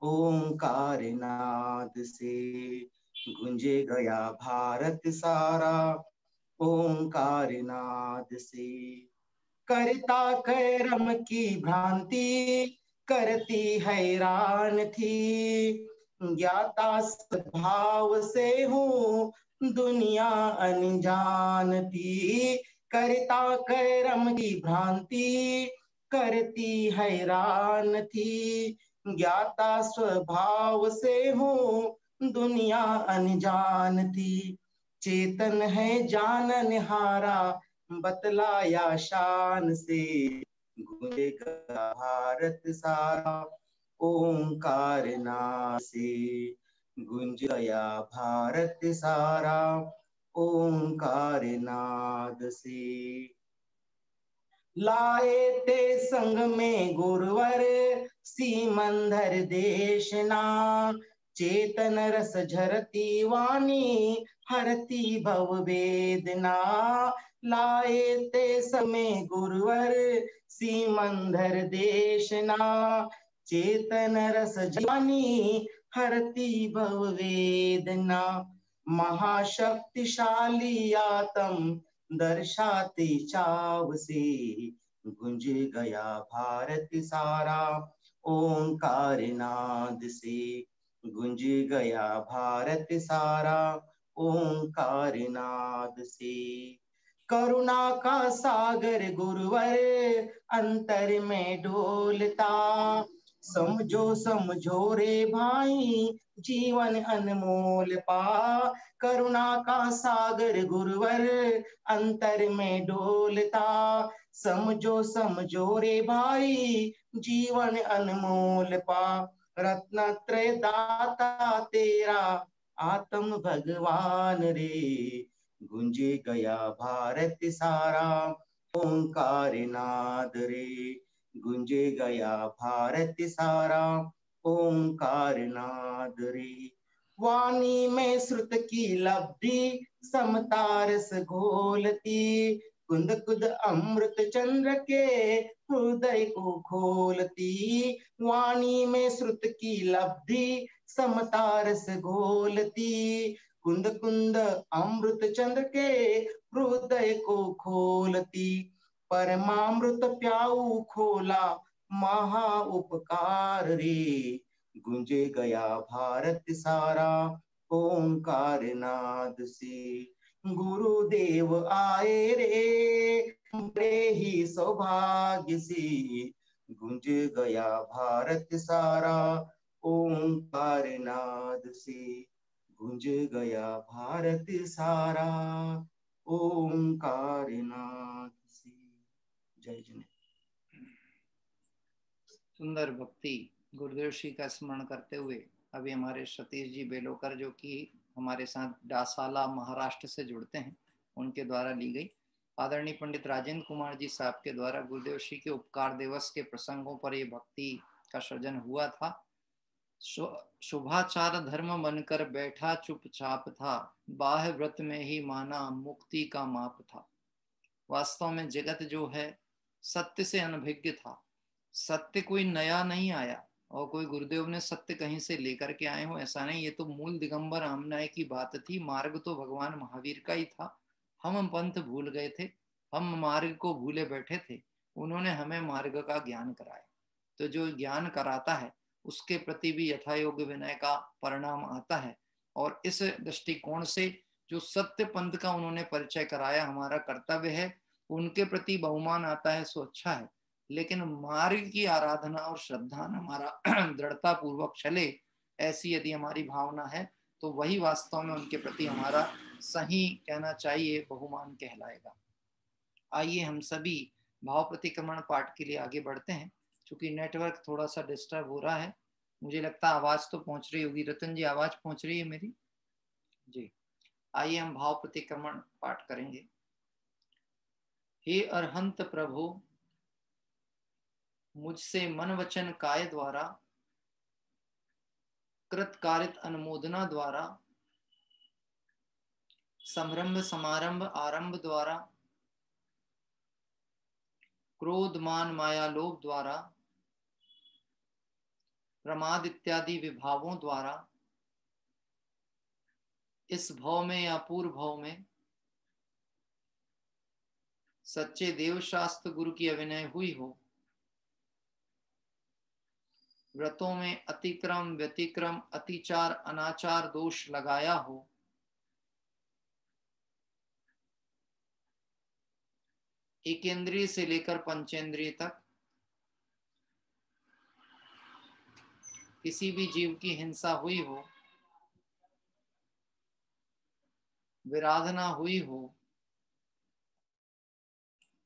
ओंकार नाद से, गूंज गया भारत सारा ओंकार नाद से। करता कर्म की भ्रांति करती हैरान थी, ज्ञाता स्वभाव से हूँ दुनिया अनजान थी। करता कर्म की भ्रांति करती हैरान थी, ज्ञाता स्वभाव से हूँ दुनिया अनजान थी। चेतन है जानन हारा बतलाया शान से, गूंजेगा भारत सारा ओंकार नाद से, गूंज गया भारत सारा ओंकार नाद से। लाए ते संग में गुरुवर सीमंधर देशना, चेतन रस झरती वाणी हरती भव वेदना। लाए ते समय गुरुवर सीमंधर देशना, चेतन रस वाणी हरती भव वेदना। महाशक्तिशाली आत्म दर्शाते चाव से, गुंज गया भारत सारा ओंकार नाद से। गुंज गया भारत सारा ओंकार नाद से। करुणा का सागर गुरुवर अंतर में डोलता, समझो समझो रे भाई जीवन अनमोल पा। करुणा का सागर गुरुवर अंतर में डोलता, समझो समझो रे भाई जीवन अनमोल पा। रत्नत्रय दाता तेरा आत्म भगवान रे, गुंज गया भारत सारा ओंकार नाद रे। गुंज गया भारत सारा ओंकार नाद रे। वाणी में श्रुत की लब्धि समतारस घोलती, कुंद कुंद अमृत चंद्र के हृदय को खोलती। वाणी में श्रुत की लब्धि समतारस घोलती, कुंद कुंद अमृत चंद्र के हृदय को खोलती। परमामृत प्याऊ खोला महा उपकार रे, गुंजे गया भारत सारा ओंकार नाद से। गुरुदेव आए रे बड़े ही सौभाग्य से, गुंज गया भारत सारा ओंकार नाद से। गुंज गया भारत सारा ओंकार नाद से। जय जय। सुंदर भक्ति गुरुदेव श्री का स्मरण करते हुए अभी हमारे सतीश जी बेलोकर जो कि हमारे साथ डासाला महाराष्ट्र से जुड़ते हैं, उनके द्वारा ली गई। आदरणीय पंडित राजेंद्र कुमार जी साहब के द्वारा गुरुदेव श्री के उपकार दिवस के प्रसंगों पर ये भक्ति का सृजन हुआ था। शुभाचार धर्म बनकर बैठा चुपचाप था, बाह्य व्रत में ही माना मुक्ति का माप था। वास्तव में जगत जो है सत्य से अनभिज्ञ था। सत्य कोई नया नहीं आया और कोई गुरुदेव ने सत्य कहीं से लेकर के आए हो ऐसा नहीं। ये तो मूल दिगंबर आमनाय की बात थी। मार्ग तो भगवान महावीर का ही था। हम पंथ भूल गए थे, हम मार्ग को भूले बैठे थे। उन्होंने हमें मार्ग का ज्ञान कराया। तो जो ज्ञान कराता है उसके प्रति भी यथायोग्य विनय का परिणाम आता है। और इस दृष्टिकोण से जो सत्य पंथ का उन्होंने परिचय कराया, हमारा कर्तव्य है उनके प्रति बहुमान आता है सो अच्छा है। लेकिन मार्ग की आराधना और श्रद्धा हमारा दृढ़ता पूर्वक चले, ऐसी यदि हमारी भावना है तो वही वास्तव में उनके प्रति हमारा सही कहना चाहिए बहुमान कहलाएगा। आइए हम सभी भाव प्रतिक्रमण पाठ के लिए आगे बढ़ते हैं। क्योंकि नेटवर्क थोड़ा सा डिस्टर्ब हो रहा है, मुझे लगता है आवाज तो पहुंच रही होगी। रतन जी आवाज पहुंच रही है मेरी? जी, आइए हम भाव प्रतिक्रमण पाठ करेंगे। हे अरहंत प्रभु, मुझसे मन वचन काय द्वारा कृत कारित अनुमोदना द्वारा संरंभ समारंभ आरंभ द्वारा क्रोध मान माया लोभ द्वारा प्रमाद इत्यादि विभावों द्वारा इस भव में या पूर्व भव में सच्चे देव शास्त्र गुरु की अविनय हुई हो, व्रतों में अतिक्रम व्यतिक्रम अतिचार अनाचार दोष लगाया हो, एकेंद्रिय से लेकर पंचेंद्रिय तक किसी भी जीव की हिंसा हुई हो, विराधना हुई हो,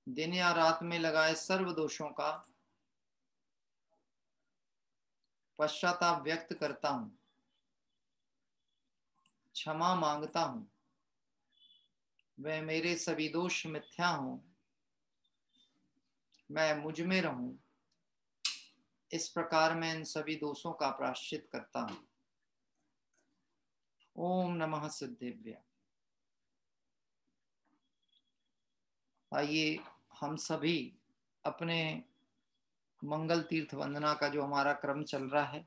दिन या रात में लगाए सर्व दोषों का पश्चाताप व्यक्त करता हूं, क्षमा मांगता हूं। वह मेरे सभी दोष मिथ्या हों, मैं मुझ में रहूं, इस प्रकार मैं इन सभी दोषों का प्रायश्चित करता हूं। ओम नमः सिद्धेभ्य। आइए हम सभी अपने मंगल तीर्थ वंदना का जो हमारा क्रम चल रहा है,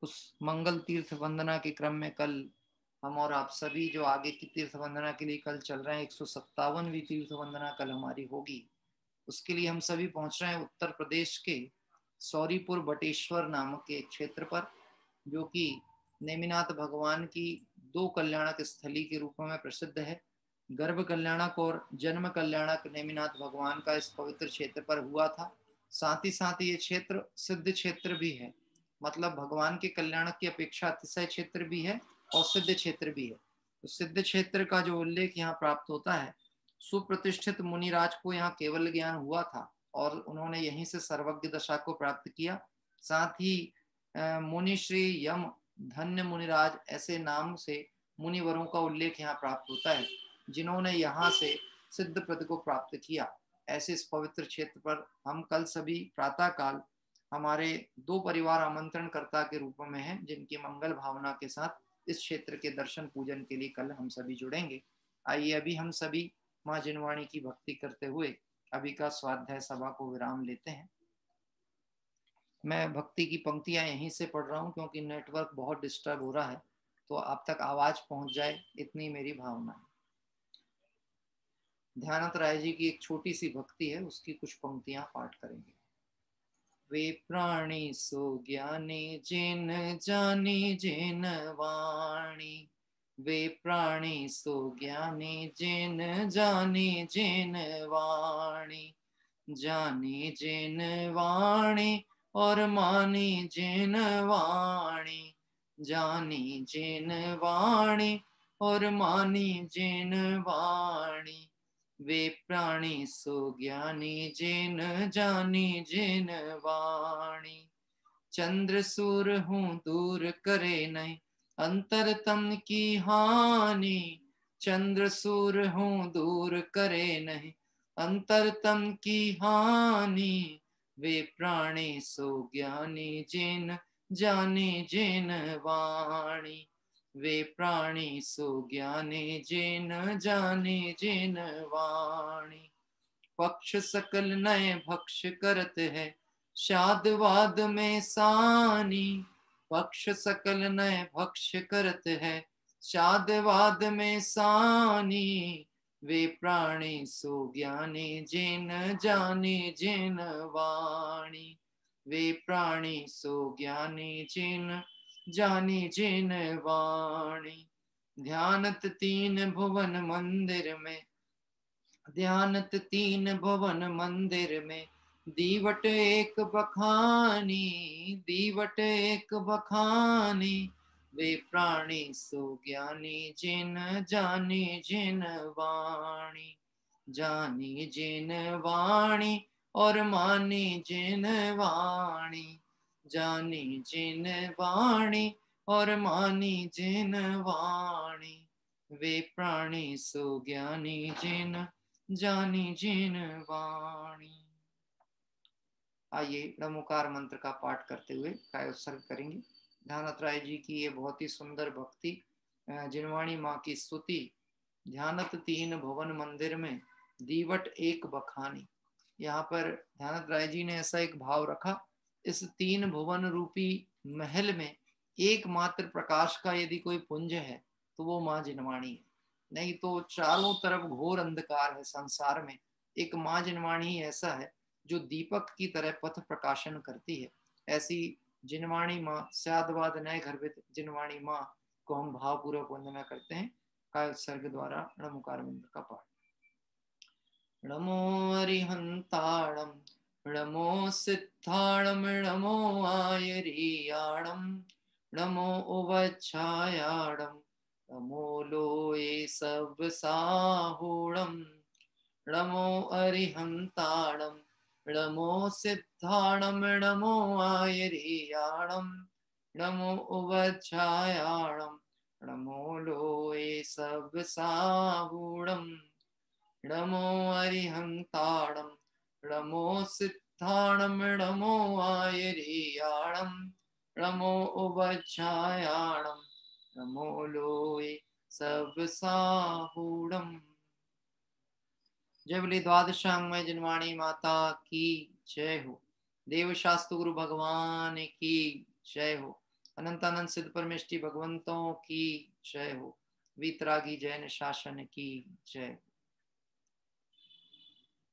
उस मंगल तीर्थ वंदना के क्रम में कल हम और आप सभी जो आगे की तीर्थ वंदना के लिए कल चल रहे हैं, 157वीं तीर्थ वंदना कल हमारी होगी। उसके लिए हम सभी पहुंच रहे हैं उत्तर प्रदेश के सौरीपुर बटेश्वर नामक के क्षेत्र पर, जो कि नेमिनाथ भगवान की दो कल्याणक स्थली के रूप में प्रसिद्ध है। गर्भ कल्याणक और जन्म कल्याणक नेमिनाथ भगवान का इस पवित्र क्षेत्र पर हुआ था। साथ ही ये क्षेत्र सिद्ध क्षेत्र भी है, मतलब भगवान के कल्याणक की अपेक्षा अतिशय क्षेत्र भी है और सिद्ध क्षेत्र भी है। तो सिद्ध क्षेत्र का जो उल्लेख यहाँ प्राप्त होता है, सुप्रतिष्ठित मुनिराज को यहाँ केवल ज्ञान हुआ था और उन्होंने यहीं से सर्वज्ञ दशा को प्राप्त किया। साथ ही मुनि श्री यम धन्य मुनिराज ऐसे नाम से मुनिवरों का उल्लेख यहाँ प्राप्त होता है, जिन्होंने यहाँ से सिद्ध पद को प्राप्त किया। ऐसे इस पवित्र क्षेत्र पर हम कल सभी प्रातः काल हमारे दो परिवार आमंत्रणकर्ता के रूप में हैं, जिनकी मंगल भावना के साथ इस क्षेत्र के दर्शन पूजन के लिए कल हम सभी जुड़ेंगे। आइए अभी हम सभी माँ जिनवाणी की भक्ति करते हुए अभी का स्वाध्याय सभा को विराम लेते हैं। मैं भक्ति की पंक्तियां यहीं से पढ़ रहा हूं क्योंकि नेटवर्क बहुत डिस्टर्ब हो रहा है, तो आप तक आवाज पहुंच जाए इतनी मेरी भावना है। ध्यानत राय जी की एक छोटी सी भक्ति है, उसकी कुछ पंक्तियां पाठ करेंगे। वे प्राणी सो ज्ञानी जिन जानी जिन वाणी, वे प्राणी सो ज्ञानी जिन जानी जिन वाणी, जानी जिन वाणी और मानी जिन वाणी, जानी जिन वाणी और मानी जिन वाणी, वे प्राणी सो ज्ञानी जिन जानी जिन वाणी। चंद्र सूर हूँ दूर करे नहीं अंतरतम की हानि, चंद्र सूर हूँ दूर करे नहीं अंतरतम की हानि, वे प्राणी सो ज्ञानी जिन जानी जिन वाणी, वे प्राणी सो ज्ञानी जिन जानी जिन वाणी। पक्ष सकल नए भक्ष करत है शादवाद में सानी, पक्ष सकल नए भक्ष करत है शादवाद में सानी, वे प्राणी सो ज्ञानी जिन जानी जिन वाणी, वे प्राणी सो ज्ञानी जिन जानी जिन वाणी। ध्यानत तीन भुवन मंदिर में, ध्यानत तीन भुवन मंदिर में, दीवट एक बखानी, दीवट एक बखानी, वे प्राणी सो ज्ञानी जिन जानी जिन वाणी, जानी जिन वाणी और मानी जिन वाणी, जानी जिन वाणी और मानी जिन वाणी, वे प्राणी सो ज्ञानी जिन जानी जिन वाणी। आइए नमोकार मंत्र का पाठ करते हुए काय उत्सर्ग करेंगे। ध्यानत राय जी की ये बहुत ही सुंदर भक्ति, जिनवाणी माँ की स्तुति। ध्यानत तीन भुवन मंदिर में दीवट एक बखानी। यहाँ पर ध्यानत राय जी ने ऐसा एक भाव रखा, इस तीन भुवन रूपी महल में एकमात्र प्रकाश का यदि कोई पुंज है तो वो माँ जिनवाणी है, नहीं तो चारों तरफ घोर अंधकार है संसार में। एक माँ जिनवाणी ऐसा है जो दीपक की तरह पथ प्रकाशन करती है। ऐसी जिनवाणी माँ स्यादवाद नए गर्भित जिनवाणी माँ को हम भावपूर्वक वंदना करते हैं। काय उत्सर्ग द्वारा णमुकार मंत्र का पाठ। नमो अरिहंताणम नमो सिद्धाणम नमो आयरियाणम नमो उवच्छायाणम नमो लोये सब साहूणम, नमो अरिहंताणम नमो सिद्धाणम नमो आयरियाणम नमो उवच्छायाणम नमो लोये सब साहूणम, नमो अरिहंताणम रमो सिद्धाणम रमो आयरियाणम रमो उबच्छायाणम रमो लोए सब साहूणम। जय बोले द्वादशांगमय जिनवाणी माता की जय हो। देव शास्त्र गुरु भगवान की जय हो। अनंत अनंत सिद्ध परमेष्टि भगवंतों की जय हो। वीतरागी जैन शासन की जय।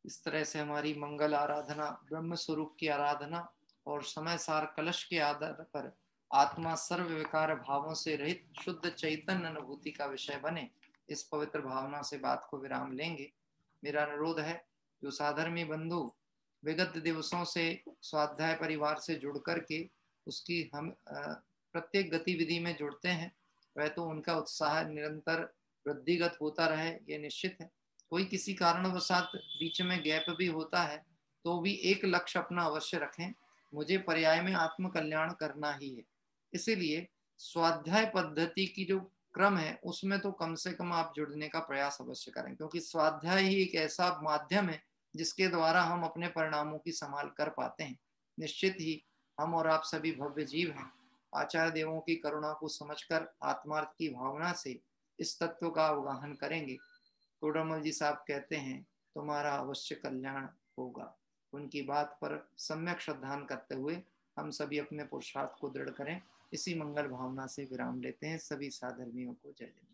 इस तरह से हमारी मंगल आराधना, ब्रह्म स्वरूप की आराधना और समय सार कलश के आधार पर आत्मा सर्व विकार भावों से रहित शुद्ध चैतन्य अनुभूति का विषय बने, इस पवित्र भावना से बात को विराम लेंगे। मेरा अनुरोध है, जो साधर्मी बंधु विगत दिवसों से स्वाध्याय परिवार से जुड़ करके उसकी हम प्रत्येक गतिविधि में जुड़ते हैं, वह तो उनका उत्साह निरंतर वृद्धिगत होता रहे, ये निश्चित है। कोई किसी कारणवशात बीच में गैप भी होता है तो भी एक लक्ष्य अपना अवश्य रखें, मुझे पर्याय में आत्म कल्याण करना ही है। इसीलिए स्वाध्याय पद्धति की जो क्रम है उसमें तो कम से कम आप जुड़ने का प्रयास अवश्य करें, क्योंकि स्वाध्याय ही एक ऐसा माध्यम है जिसके द्वारा हम अपने परिणामों की संभाल कर पाते हैं। निश्चित ही हम और आप सभी भव्य जीव हैं। आचार्य देवों की करुणा को समझकर आत्मार्थ की भावना से इस तत्व का अवगाहन करेंगे। तोड़रमल जी साहब कहते हैं, तुम्हारा अवश्य कल्याण होगा। उनकी बात पर सम्यक श्रद्धान करते हुए हम सभी अपने पुरुषार्थ को दृढ़ करें। इसी मंगल भावना से विराम लेते हैं। सभी साधर्मियों को जय जय।